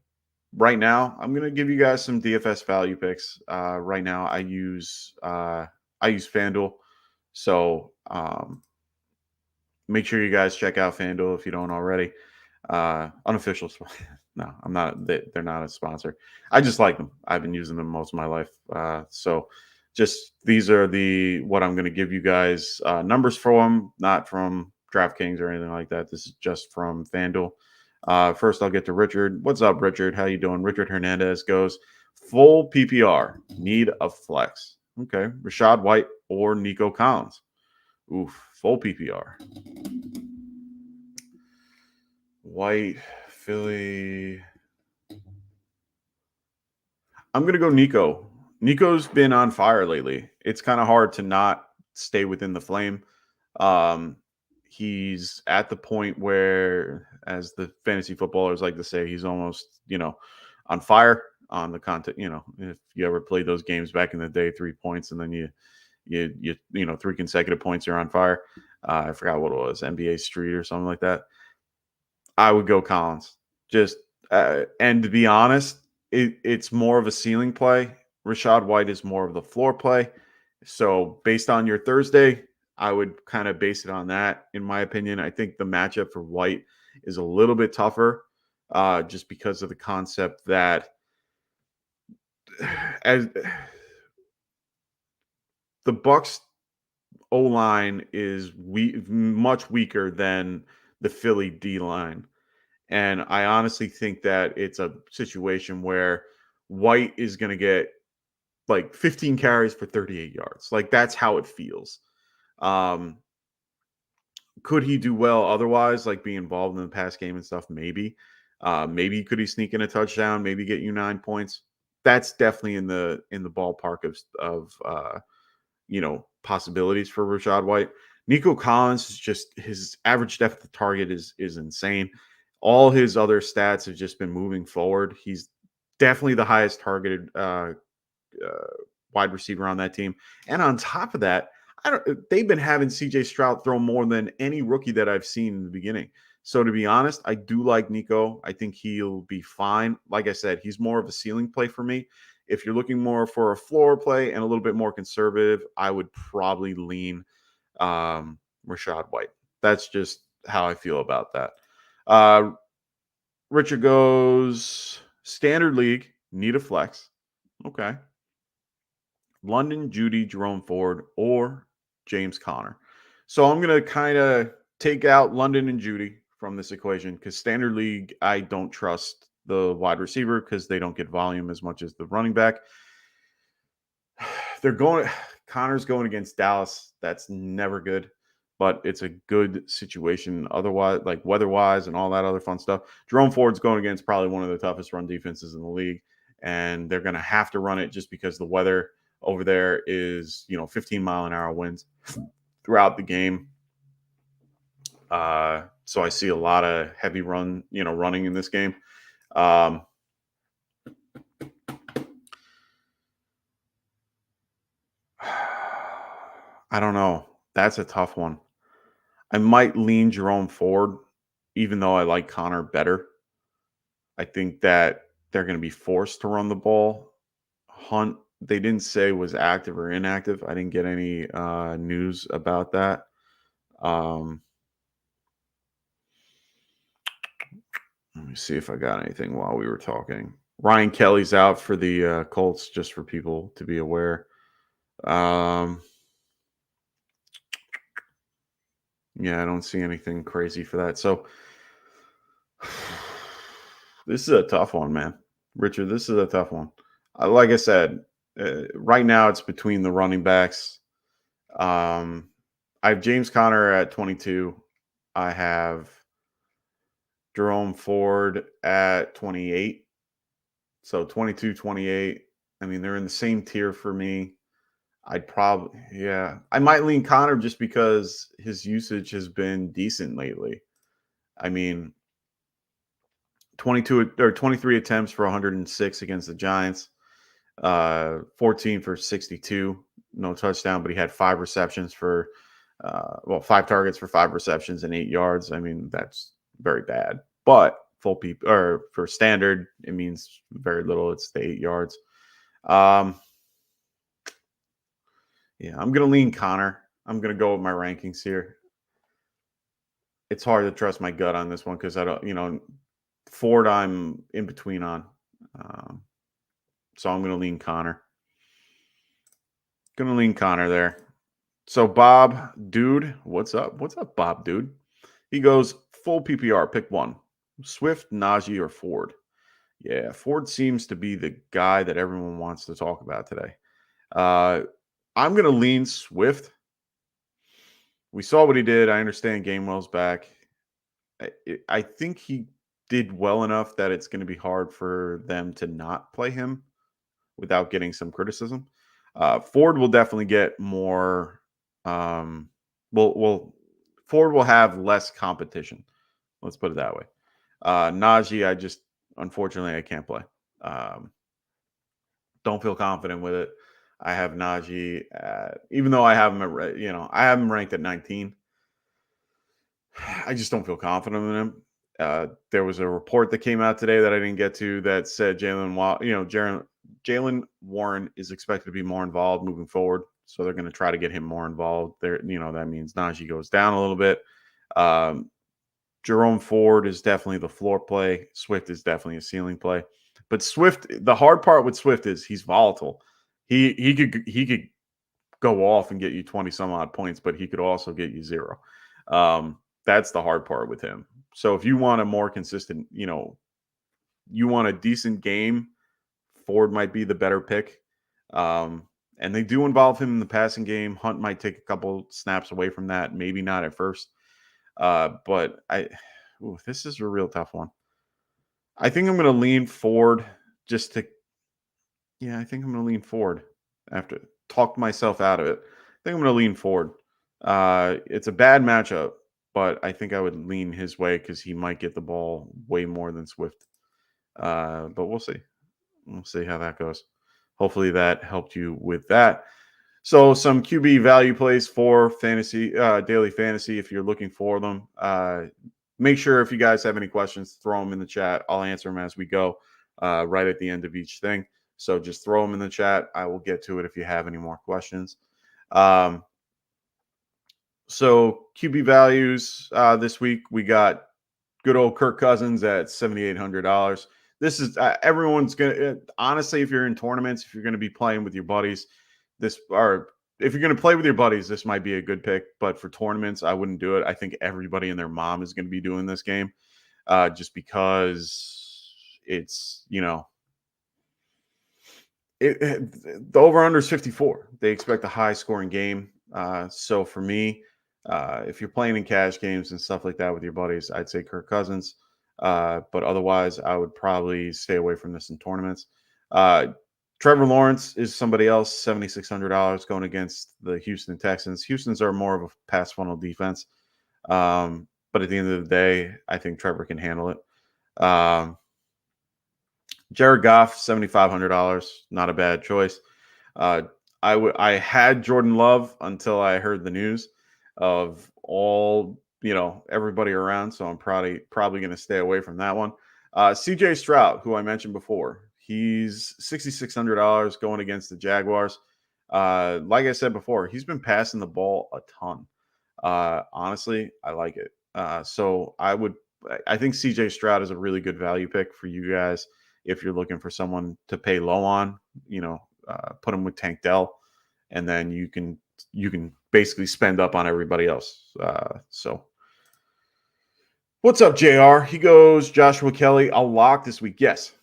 right now, I'm going to give you guys some DFS value picks. Right now, I use FanDuel. So make sure you guys check out FanDuel if you don't already. Unofficial. No, I'm not. They're not a sponsor. I just like them. I've been using them most of my life. So just these are what I'm going to give you guys numbers from, not from DraftKings or anything like that. This is just from FanDuel. First, I'll get to Richard. What's up, Richard? How you doing? Richard Hernandez goes, full PPR. Need a flex. Okay. Rashad White or Nico Collins. Oof. Full PPR. White, Philly. I'm going to go Nico. Nico's been on fire lately. It's kind of hard to not stay within the flame. He's at the point where, as the fantasy footballers like to say, he's almost, on fire. on the content. If you ever played those games back in the day, 3 points and then you 3 consecutive points, you're on fire. I forgot what it was, NBA Street or something like that. I would go Collins. Just and to be honest, it's more of a ceiling play. Rachaad White is more of the floor play. So based on your Thursday, I would kind of base it on that. In my opinion, I think the matchup for White is a little bit tougher, just because of the concept that as the Bucks O-line is much weaker than the Philly D-line. And I honestly think that it's a situation where White is going to get like 15 carries for 38 yards. Like, that's how it feels. Could he do well otherwise, like be involved in the pass game and stuff? Maybe. Maybe could he sneak in a touchdown? Maybe get you 9 points? That's definitely in the ballpark of possibilities for Rachaad White. Nico Collins is just, his average depth of target is insane. All his other stats have just been moving forward. He's definitely the highest targeted wide receiver on that team. And on top of that, they've been having CJ Stroud throw more than any rookie that I've seen in the beginning. So to be honest, I do like Nico. I think he'll be fine. Like I said, he's more of a ceiling play for me. If you're looking more for a floor play and a little bit more conservative, I would probably lean Rachaad White. That's just how I feel about that. Richard goes, standard league, need a flex. Okay. London, Judy, Jerome Ford, or James Conner. So I'm going to kind of take out London and Judy from this equation because standard league, I don't trust the wide receiver because they don't get volume as much as the running back. Connor's going against Dallas. That's never good, but it's a good situation otherwise, like weather-wise and all that other fun stuff. Jerome Ford's going against probably one of the toughest run defenses in the league, and they're going to have to run it just because the weather over there is, 15-mile-an-hour winds throughout the game. So I see a lot of heavy running in this game. I don't know. That's a tough one. I might lean Jerome Ford, even though I like Connor better. I think that they're going to be forced to run the ball. Hunt, they didn't say was active or inactive. I didn't get any news about that. Let me see if I got anything while we were talking. Ryan Kelly's out for the Colts, just for people to be aware. Yeah, I don't see anything crazy for that. So this is a tough one, man. Richard, this is a tough one. Like I said, right now it's between the running backs. I have James Conner at 22. I have Jerome Ford at 28. So 22, 28. I mean, they're in the same tier for me. I might lean Connor just because his usage has been decent lately. I mean, 23 attempts for 106 against the Giants, 14 for 62, no touchdown, but he had 5 receptions for 5 targets for 5 receptions and 8 yards. I mean, that's very bad. But for standard, it means very little. It's the 8 yards. Yeah, I'm going to lean Connor. I'm going to go with my rankings here. It's hard to trust my gut on this one because I don't, Ford I'm in between on. So I'm going to lean Connor. Going to lean Connor there. So Bob, dude, what's up? What's up, Bob, dude? He goes, full PPR, pick one. Swift, Najee, or Ford. Yeah, Ford seems to be the guy that everyone wants to talk about today. I'm going to lean Swift. We saw what he did. I understand Gainwell's back. I think he did well enough that it's going to be hard for them to not play him without getting some criticism. Ford will definitely get more. Ford will have less competition. Let's put it that way. Najee, unfortunately, I can't play. Don't feel confident with it. I have Najee, even though I have him at, I have him ranked at 19. I just don't feel confident in him. There was a report that came out today that I didn't get to that said Jalen Warren is expected to be more involved moving forward. So they're going to try to get him more involved. There, that means Najee goes down a little bit. Jerome Ford is definitely the floor play. Swift is definitely a ceiling play. But Swift, the hard part with Swift is he's volatile. He could go off and get you 20 some odd points, but he could also get you 0. That's the hard part with him. So if you want a more consistent, you want a decent game, Ford might be the better pick. And they do involve him in the passing game. Hunt might take a couple snaps away from that. Maybe not at first. But this is a real tough one. I think I'm going to lean Ford I think I'm going to lean Ford after talked myself out of it. I think I'm going to lean Ford. It's a bad matchup, but I think I would lean his way because he might get the ball way more than Swift. But we'll see. We'll see how that goes. Hopefully that helped you with that. So some QB value plays for fantasy, daily fantasy, if you're looking for them. Make sure if you guys have any questions, throw them in the chat. I'll answer them as we go right at the end of each thing. So just throw them in the chat. I will get to it if you have any more questions. So QB values this week, we got good old Kirk Cousins at $7,800. This is everyone's going to, honestly, if you're in tournaments, if you're going to be playing with your buddies, if you're going to play with your buddies, this might be a good pick. But for tournaments, I wouldn't do it. I think everybody and their mom is going to be doing this game just because it's, the over-under is 54. They expect a high-scoring game. So for me, if you're playing in cash games and stuff like that with your buddies, I'd say Kirk Cousins. But otherwise, I would probably stay away from this in tournaments. Trevor Lawrence is somebody else, $7,600 going against the Houston Texans. Houston's are more of a pass funnel defense. But at the end of the day, I think Trevor can handle it. Jared Goff, $7,500, not a bad choice. I had Jordan Love until I heard the news of all, everybody around. So I'm probably going to stay away from that one. CJ Stroud, who I mentioned before, he's $6,600 going against the Jaguars. Like I said before, he's been passing the ball a ton. Honestly, I like it. So I think CJ Stroud is a really good value pick for you guys. If you're looking for someone to pay low on, put him with Tank Dell, and then you can basically spend up on everybody else. So what's up, JR? He goes, Joshua Kelly, I'll lock this week. Yes.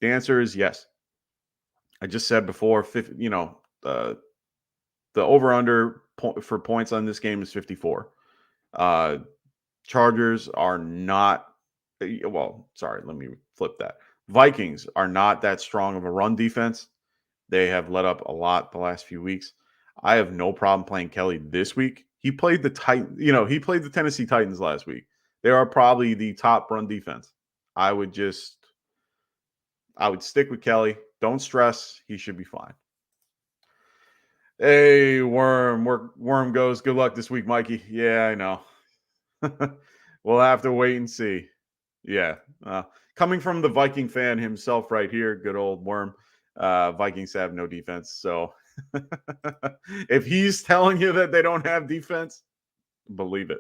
The answer is yes. I just said before, the over-under for points on this game is 54. Chargers are not, let me flip that. Vikings are not that strong of a run defense. They have let up a lot the last few weeks. I have no problem playing Kelly this week. He played the Tennessee Titans last week. They are probably the top run defense. I would stick with Kelly. Don't stress. He should be fine. Hey, Worm goes, good luck this week, Mikey. Yeah, I know. We'll have to wait and see. Yeah. Coming from the Viking fan himself right here, good old Worm. Vikings have no defense. So if he's telling you that they don't have defense, believe it.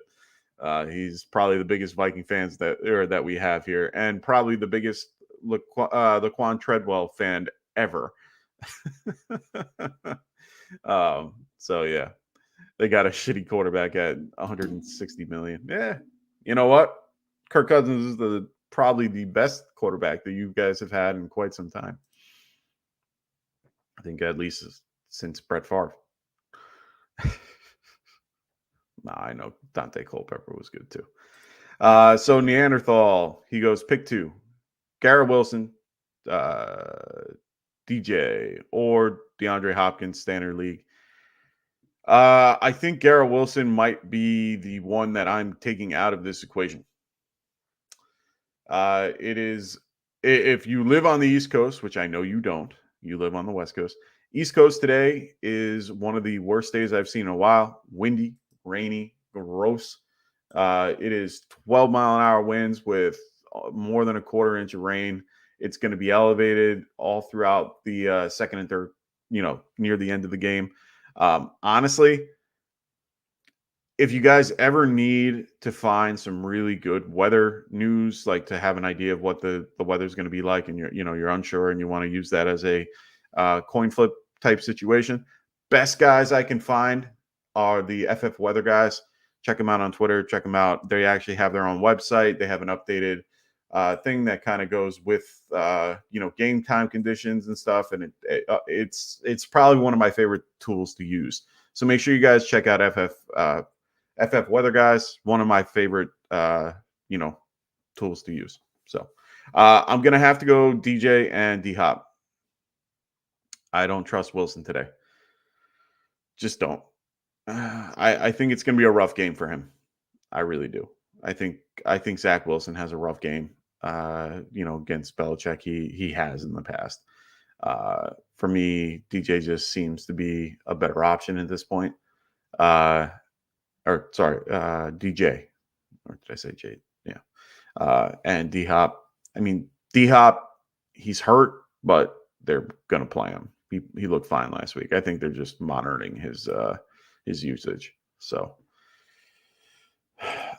He's probably the biggest Viking fans that we have here, and probably the biggest Laquan Treadwell fan ever. So yeah, they got a shitty quarterback at $160 million. Yeah, you know what? Kirk Cousins is probably the best quarterback that you guys have had in quite some time. I think at least since Brett Favre. I know Dante Culpepper was good too. So Neanderthal, he goes pick 2. Garrett Wilson, DJ, or DeAndre Hopkins, standard league. I think Garrett Wilson might be the one that I'm taking out of this equation. It is, if you live on the East Coast, which I know you don't, You live on the West Coast. East Coast today is one of the worst days I've seen in a while. Windy, rainy, gross. It is 12-mile-an-hour winds with more than a quarter inch of rain. It's going to be elevated all throughout the second and third, near the end of the game. Honestly, if you guys ever need to find some really good weather news, like to have an idea of what the weather's going to be like, and you're unsure and you want to use that as a coin flip type situation, best guys I can find are the FF Weather guys. Check them out on Twitter. Check them out. They actually have their own website. They have an updated thing that kind of goes with game time conditions and stuff, and it's probably one of my favorite tools to use. So make sure you guys check out FF Weather guys, one of my favorite, tools to use. So I'm going to have to go DJ and D-Hop. I don't trust Wilson today. Just don't. I think it's going to be a rough game for him. I really do. I think Zach Wilson has a rough game, against Belichick. He has in the past. For me, DJ just seems to be a better option at this point. DJ, or did I say Jade? Yeah. And D-Hop. I mean, D-Hop, he's hurt, but they're going to play him. He looked fine last week. I think they're just monitoring his usage. So,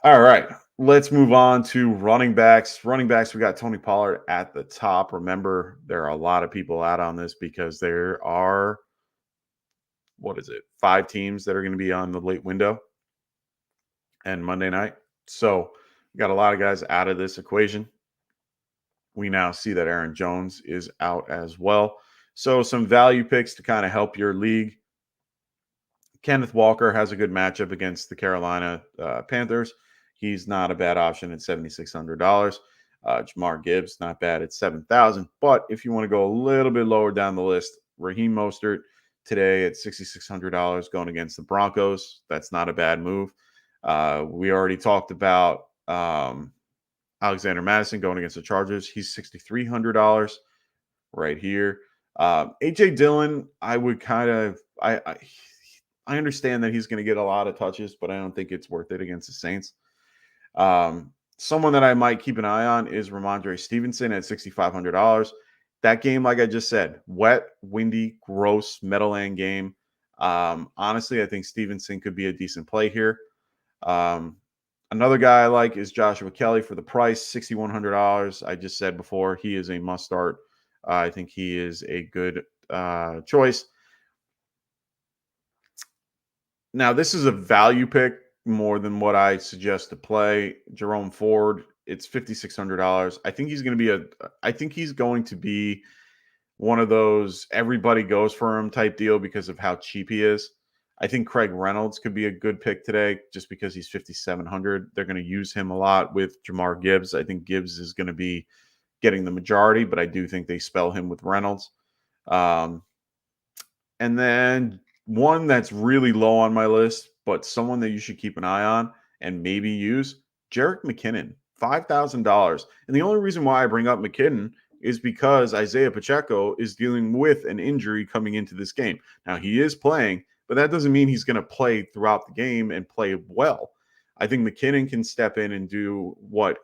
all right, let's move on to running backs. Running backs, we got Tony Pollard at the top. Remember, there are a lot of people out on this because there are, 5 teams that are going to be on the late window and Monday night. So we got a lot of guys out of this equation. We now see that Aaron Jones is out as well. So some value picks to kind of help your league. Kenneth Walker has a good matchup against the Carolina Panthers. He's not a bad option at $7,600. Jamar Gibbs, not bad at $7,000. But if you want to go a little bit lower down the list, Raheem Mostert today at $6,600 going against the Broncos. That's not a bad move. We already talked about Alexander Madison going against the Chargers. He's $6,300 right here. AJ Dillon, I would I understand that he's going to get a lot of touches, but I don't think it's worth it against the Saints. Someone that I might keep an eye on is Ramondre Stevenson at $6,500. That game, like I just said, wet, windy, gross, Meadowland game. Honestly, I think Stevenson could be a decent play here. Another guy I like is Joshua Kelly for the price, $6,100. I just said before, he is a must start. I think he is a good choice. Now, this is a value pick more than what I suggest to play. Jerome Ford, it's $5,600. I think he's going to be one of those everybody goes for him type deal because of how cheap he is. I think Craig Reynolds could be a good pick today just because he's $5,700. They're going to use him a lot with Jamar Gibbs. I think Gibbs is going to be getting the majority, but I do think they spell him with Reynolds. And then one that's really low on my list, but someone that you should keep an eye on and maybe use, Jerick McKinnon, $5,000. And the only reason why I bring up McKinnon is because Isaiah Pacheco is dealing with an injury coming into this game. Now, he is playing, but that doesn't mean he's going to play throughout the game and play well. I think McKinnon can step in and do what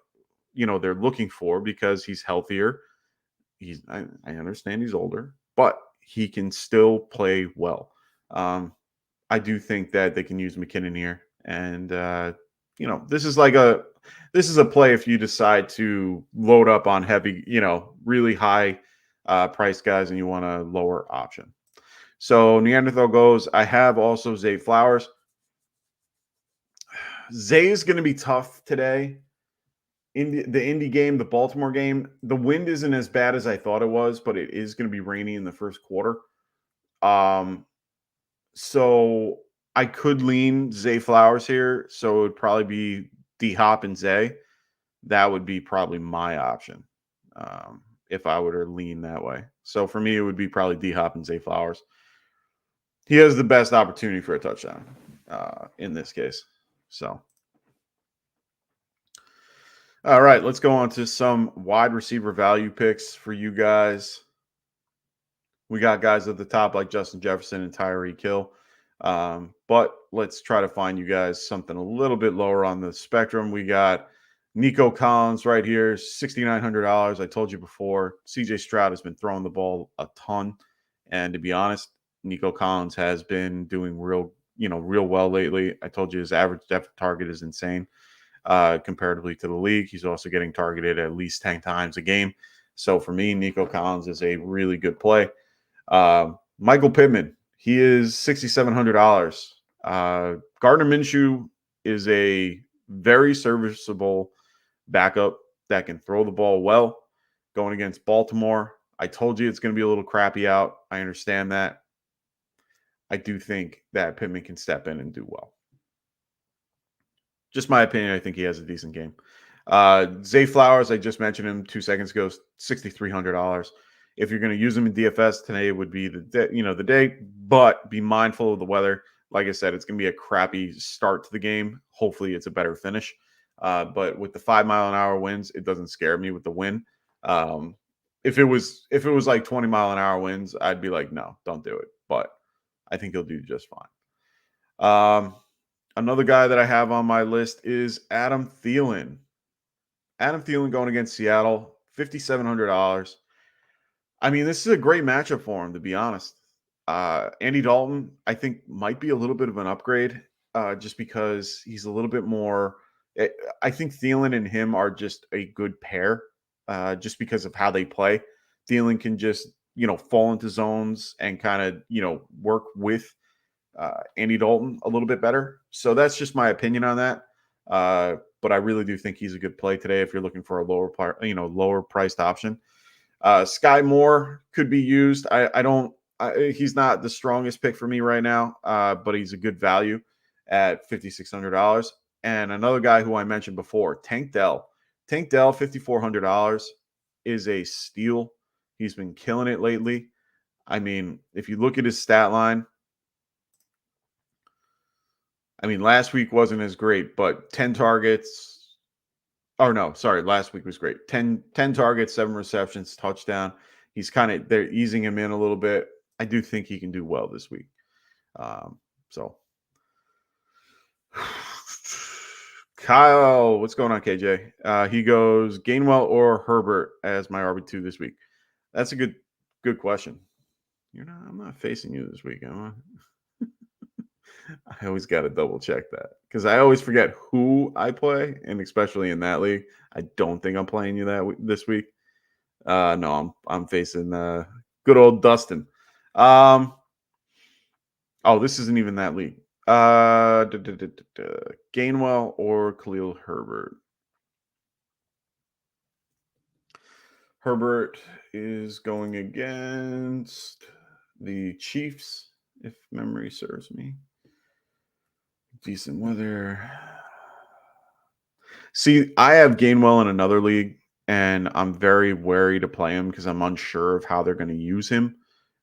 they're looking for because he's healthier. I understand he's older, but he can still play well. I do think that they can use McKinnon here, and this is a play if you decide to load up on heavy, really high price guys, and you want a lower option. So Neanderthal goes. I have also Zay Flowers. Zay is going to be tough today. In the Indy game, the Baltimore game, the wind isn't as bad as I thought it was, but it is going to be rainy in the first quarter. So I could lean Zay Flowers here. So it would probably be D-Hop and Zay. That would be probably my option if I were to lean that way. So for me, it would be probably D-Hop and Zay Flowers. He has the best opportunity for a touchdown in this case. So, all right, let's go on to some wide receiver value picks for you guys. We got guys at the top like Justin Jefferson and Tyreek Hill. But let's try to find you guys something a little bit lower on the spectrum. We got Nico Collins right here, $6,900. I told you before, CJ Stroud has been throwing the ball a ton. And to be honest, Nico Collins has been doing real well lately. I told you his average depth target is insane comparatively to the league. He's also getting targeted at least 10 times a game. So for me, Nico Collins is a really good play. Michael Pittman, he is $6,700. Gardner Minshew is a very serviceable backup that can throw the ball well going against Baltimore. I told you it's going to be a little crappy out. I understand that. I do think that Pittman can step in and do well. Just my opinion. I think he has a decent game. Zay Flowers, I just mentioned him 2 seconds ago, $6,300. If you're going to use him in DFS, today would be the day, but be mindful of the weather. Like I said, it's going to be a crappy start to the game. Hopefully it's a better finish. But with the 5-mile-an-hour winds, it doesn't scare me with the wind. If it was like 20-mile-an-hour winds, I'd be like, no, don't do it. But I think he'll do just fine. Another guy that I have on my list is Adam Thielen. Adam Thielen going against Seattle, $5,700. I mean, this is a great matchup for him, to be honest. Andy Dalton, I think, might be a little bit of an upgrade just because he's a little bit more. I think Thielen and him are just a good pair just because of how they play. Thielen can just, fall into zones and kind of, work with Andy Dalton a little bit better. So that's just my opinion on that. But I really do think he's a good play today if you're looking for a lower priced option. Sky Moore could be used. He's not the strongest pick for me right now, but he's a good value at $5,600. And another guy who I mentioned before, Tank Dell. Tank Dell, $5,400 is a steal. He's been killing it lately. I mean, if you look at his stat line, I mean, last week wasn't as great, but 10 targets. Oh, no, sorry. Last week was great. 10 targets, 7 receptions, touchdown. They're easing him in a little bit. I do think he can do well this week. So, Kyle, what's going on, KJ? He goes Gainwell or Herbert as my RB2 this week. That's a good question. I'm not facing you this week, am I? I always got to double check that because I always forget who I play, and especially in that league, I don't think I'm playing you this week. No, I'm facing good old Dustin. Oh, this isn't even that league. Gainwell or Khalil Herbert. Herbert is going against the Chiefs, if memory serves me. Decent weather. See, I have Gainwell in another league, and I'm very wary to play him because I'm unsure of how they're going to use him.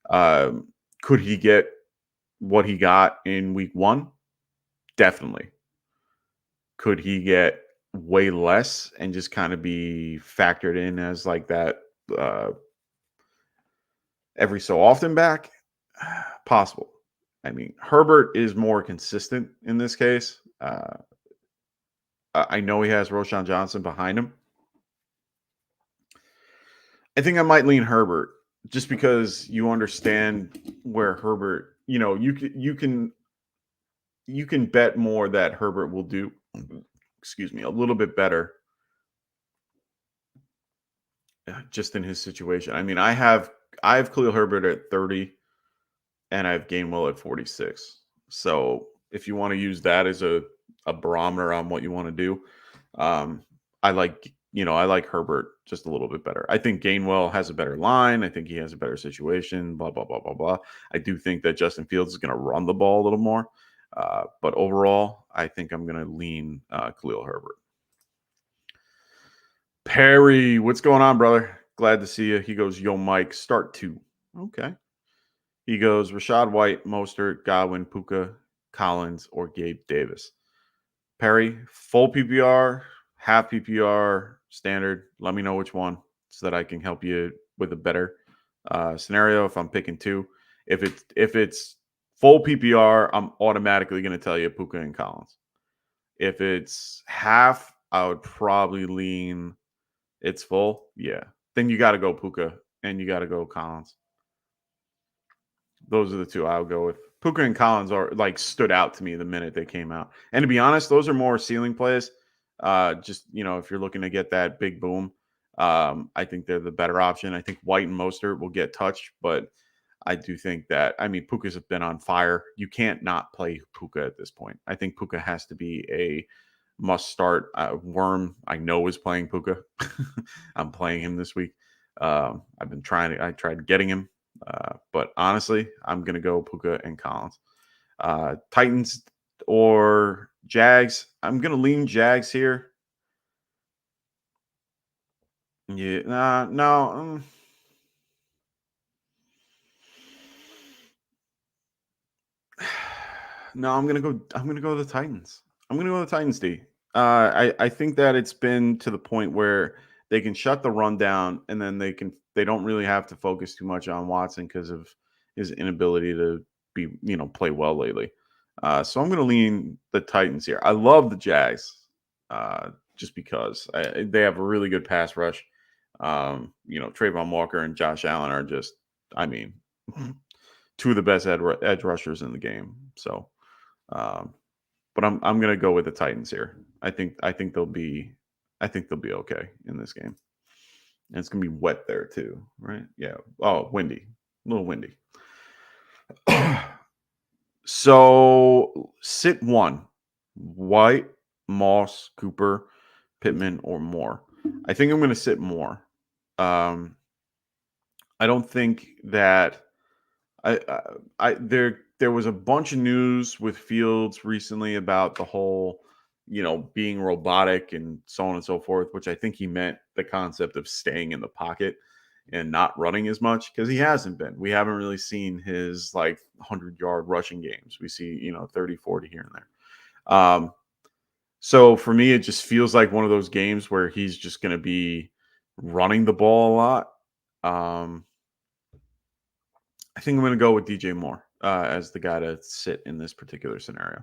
Could he get what he got in week 1? Definitely. Could he get way less and just kind of be factored in as like that every so often back? Possible. I mean, Herbert is more consistent in this case. I know he has Roshan Johnson behind him. I think I might lean Herbert just because you understand where Herbert, you can bet more that Herbert will do, a little bit better just in his situation. I mean, I have Khalil Herbert at 30 and I have Gainwell at 46. So if you want to use that as a barometer on what you want to do, I like Herbert just a little bit better. I think Gainwell has a better line. I think he has a better situation, blah, blah, blah, blah, blah. I do think that Justin Fields is going to run the ball a little more. But overall, I think I'm going to lean Khalil Herbert. Perry, what's going on, brother? Glad to see you. He goes, yo, Mike, start 2. Okay. He goes, Rashad White, Mostert, Godwin, Puka, Collins, or Gabe Davis. Perry, full PPR, half PPR, standard. Let me know which one so that I can help you with a better scenario. If I'm picking two, if it's full PPR, I'm automatically going to tell you Puka and Collins. If it's half, I would probably lean it's full. Yeah, then you got to go Puka and you got to go Collins. Those are the two I would go with. Puka and Collins are like stood out to me the minute they came out. And to be honest, those are more ceiling plays. Just, if you're looking to get that big boom, I think they're the better option. I think White and Mostert will get touched, but I do think that, Puka's been on fire. You can't not play Puka at this point. I think Puka has to be a must start. Worm, I know, is playing Puka. I'm playing him this week. I tried getting him. But honestly, I'm going to go Puka and Collins. Titans or Jags. I'm going to lean Jags here. Yeah, no. No, I'm going to go the Titans. I'm going to go the Titans, D. I think that it's been to the point where they can shut the run down, and then they don't really have to focus too much on Watson because of his inability to play well lately. So I'm going to lean the Titans here. I love the Jags just because they have a really good pass rush. Trayvon Walker and Josh Allen are just, two of the best edge rushers in the game. So, but I'm going to go with the Titans here. I think they'll be okay in this game. And it's going to be wet there too, right? Yeah. Oh, windy. A little windy. So, sit one. White, Moss, Cooper, Pittman, or Moore. I think I'm going to sit Moore. I don't think that there was a bunch of news with Fields recently about the whole, being robotic and so on and so forth, which I think he meant the concept of staying in the pocket and not running as much, because he hasn't been. We haven't really seen his 100-yard rushing games. We see, 30, 40 here and there. So for me, it just feels like one of those games where he's just going to be running the ball a lot. I think I'm going to go with DJ Moore as the guy to sit in this particular scenario.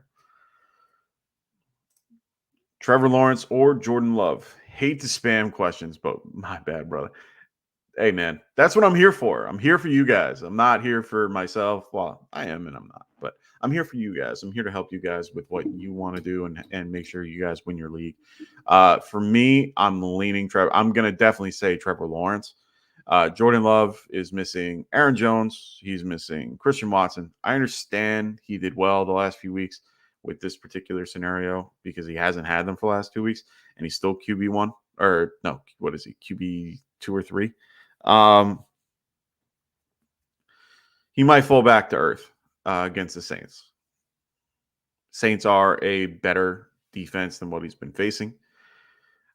Trevor Lawrence or Jordan Love. Hate to spam questions, but my bad, brother. Hey, man, that's what I'm here for. I'm here for you guys. I'm not here for myself. Well, I am and I'm not, but I'm here for you guys. I'm here to help you guys with what you want to do and make sure you guys win your league. For me, I'm leaning Trevor. I'm going to definitely say Trevor Lawrence. Jordan Love is missing Aaron Jones. He's missing Christian Watson. I understand he did well the last few weeks with this particular scenario because he hasn't had them for the last 2 weeks, and he's still QB1. Or no, what is he? QB2 or 3? He might fall back to earth against the Saints. Saints are a better defense than what he's been facing.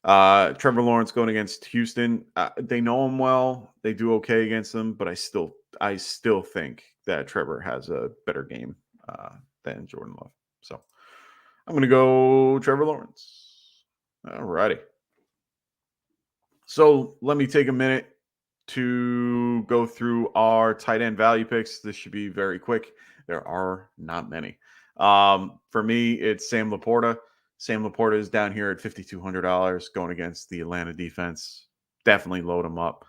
Trevor Lawrence going against Houston. They know him well. They do okay against them, but I still think that Trevor has a better game than Jordan Love. So I'm going to go Trevor Lawrence. All righty. So let me take a minute to go through our tight end value picks. This should be very quick. There are not many. For me, it's Sam Laporta. Sam Laporta is down here at $5,200 going against the Atlanta defense. Definitely load him up.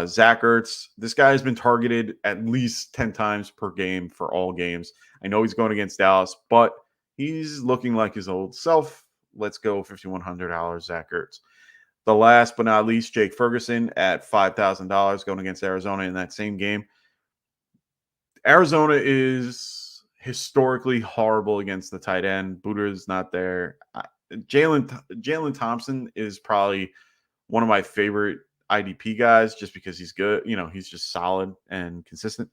Zach Ertz, this guy has been targeted at least 10 times per game for all games. I know he's going against Dallas, but he's looking like his old self. Let's go $5,100 Zach Ertz. The last but not least, Jake Ferguson at $5,000 going against Arizona in that same game. Arizona is historically horrible against the tight end. Buddha is not there. Jalen Thompson is probably one of my favorite IDP guys just because he's good. He's just solid and consistent.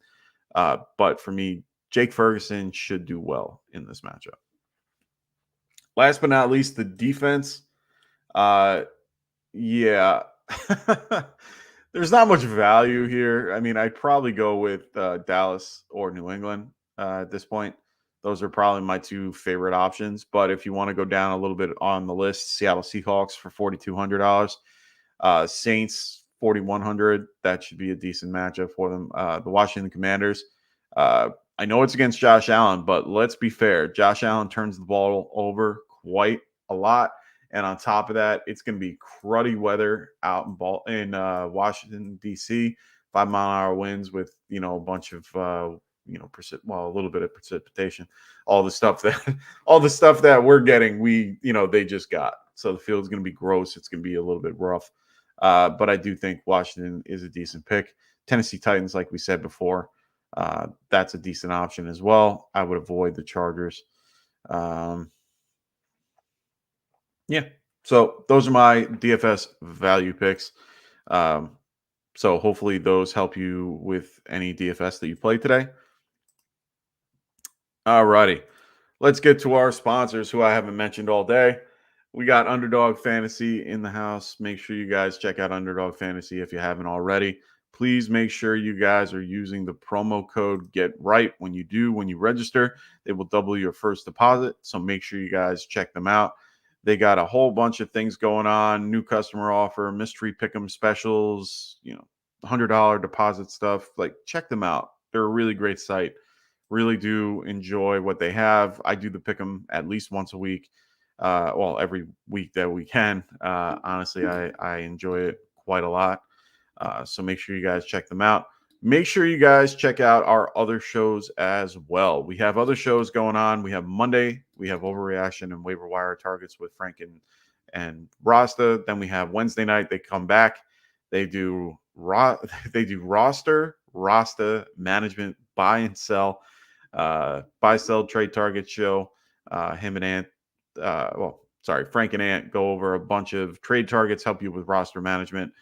But for me, Jake Ferguson should do well in this matchup. Last but not least, the defense. Yeah. There's not much value here. I'd probably go with Dallas or New England at this point. Those are probably my two favorite options. But if you want to go down a little bit on the list, Seattle Seahawks for $4,200. Saints 4,100. That should be a decent matchup for them. The Washington Commanders. I know it's against Josh Allen, but let's be fair. Josh Allen turns the ball over quite a lot. And on top of that, it's going to be cruddy weather out in Washington, D.C., 5-mile-an-hour winds with, a bunch of, a little bit of precipitation, all the stuff that we're getting, they just got. So the field's going to be gross. It's going to be a little bit rough. But I do think Washington is a decent pick. Tennessee Titans, like we said before, that's a decent option as well. I would avoid the Chargers. Yeah. So those are my DFS value picks. So hopefully those help you with any DFS that you play today. All righty. Let's get to our sponsors who I haven't mentioned all day. We got Underdog Fantasy in the house. Make sure you guys check out Underdog Fantasy if you haven't already. Please make sure you guys are using the promo code GETRIGHT when you register. They will double your first deposit. So make sure you guys check them out. They got a whole bunch of things going on, new customer offer, mystery pick'em specials, $100 deposit stuff. Like, check them out. They're a really great site. Really do enjoy what they have. I do the pick'em at least once a week. Every week that we can. Honestly, I enjoy it quite a lot. So make sure you guys check them out. Make sure you guys check out our other shows as well. We have other shows going on. We have Monday. We have Overreaction and Waiver Wire Targets with Frank and Rasta. Then we have Wednesday night. They come back. They do roster, Rasta management, buy and sell, buy, sell, trade target show. Him and Ant, Frank and Ant go over a bunch of trade targets, help you with roster management.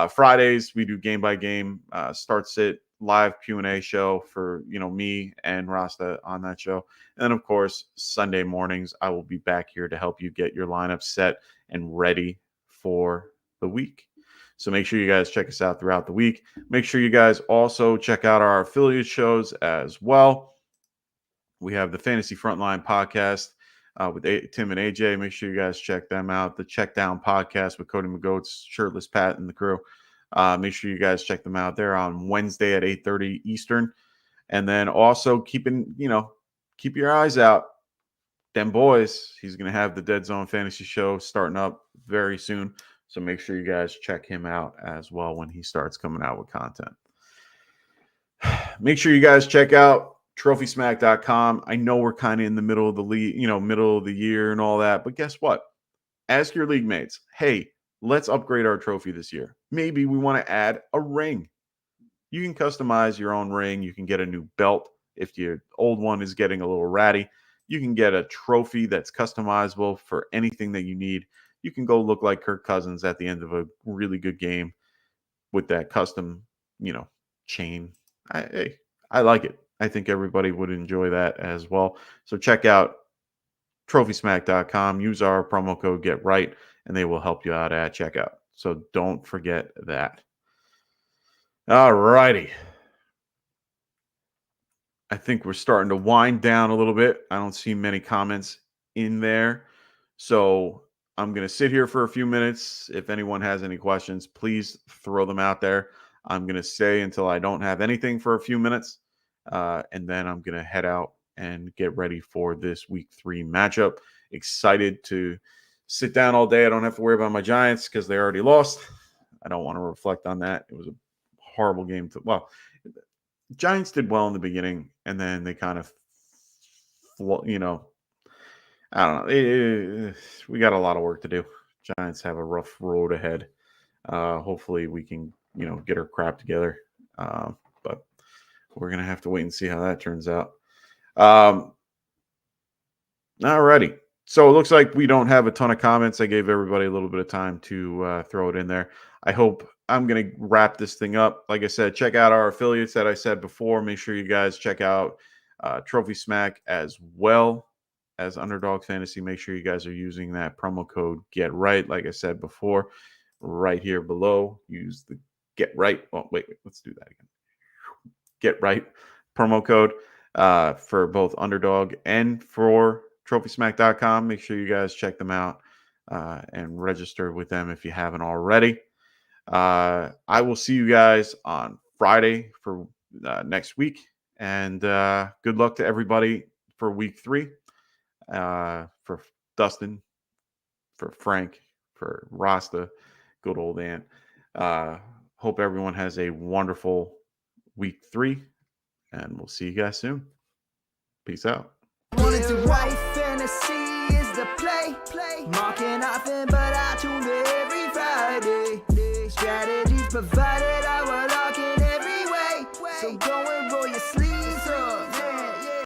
Fridays we do game by game, start sit live Q&A show for me and Rasta on that show. And then of course Sunday mornings I will be back here to help you get your lineup set and ready for the week. So make sure you guys check us out throughout the week. Make sure you guys also check out our affiliate shows as well. We have the Fantasy Frontline podcast with Tim and AJ. Make sure you guys check them out. The Check Down podcast with Cody McGoats, Shirtless Pat, and the crew. Make sure you guys check them out. They're on Wednesday at 8:30 Eastern. And then also keep your eyes out. Them boys, he's going to have the Deadzone Fantasy Show starting up very soon. So make sure you guys check him out as well when he starts coming out with content. Make sure you guys check out TrophySmack.com. I know we're kind of in the middle of the league, middle of the year and all that, but guess what? Ask your league mates, hey, let's upgrade our trophy this year. Maybe we want to add a ring. You can customize your own ring. You can get a new belt if your old one is getting a little ratty. You can get a trophy that's customizable for anything that you need. You can go look like Kirk Cousins at the end of a really good game with that custom, chain. I like it. I think everybody would enjoy that as well. So check out TrophySmack.com. Use our promo code GETRIGHT, and they will help you out at checkout. So don't forget that. All righty. I think we're starting to wind down a little bit. I don't see many comments in there. So I'm going to sit here for a few minutes. If anyone has any questions, please throw them out there. I'm going to stay until I don't have anything for a few minutes. And then I'm going to head out and get ready for this week 3 matchup. Excited to sit down all day. I don't have to worry about my Giants because they already lost. I don't want to reflect on that. It was a horrible game. Giants did well in the beginning, and then they kind of, I don't know. We got a lot of work to do. Giants have a rough road ahead. Hopefully we can, get our crap together. But we're going to have to wait and see how that turns out. All righty. So it looks like we don't have a ton of comments. I gave everybody a little bit of time to throw it in there. I hope I'm going to wrap this thing up. Like I said, check out our affiliates that I said before. Make sure you guys check out Trophy Smack as well as Underdog Fantasy. Make sure you guys are using that promo code GETRIGHT. Like I said before, right here below, use the GETRIGHT. Oh, wait, let's do that again. GETRIGHT promo code for both Underdog and for TrophySmack.com. Make sure you guys check them out and register with them if you haven't already. I will see you guys on Friday for next week. And good luck to everybody for week 3. For Dustin, for Frank, for Rasta, good old Ant. Hope everyone has a wonderful week 3. And we'll see you guys soon. Peace out. Wanted to white fantasy is the play. Marking nothing but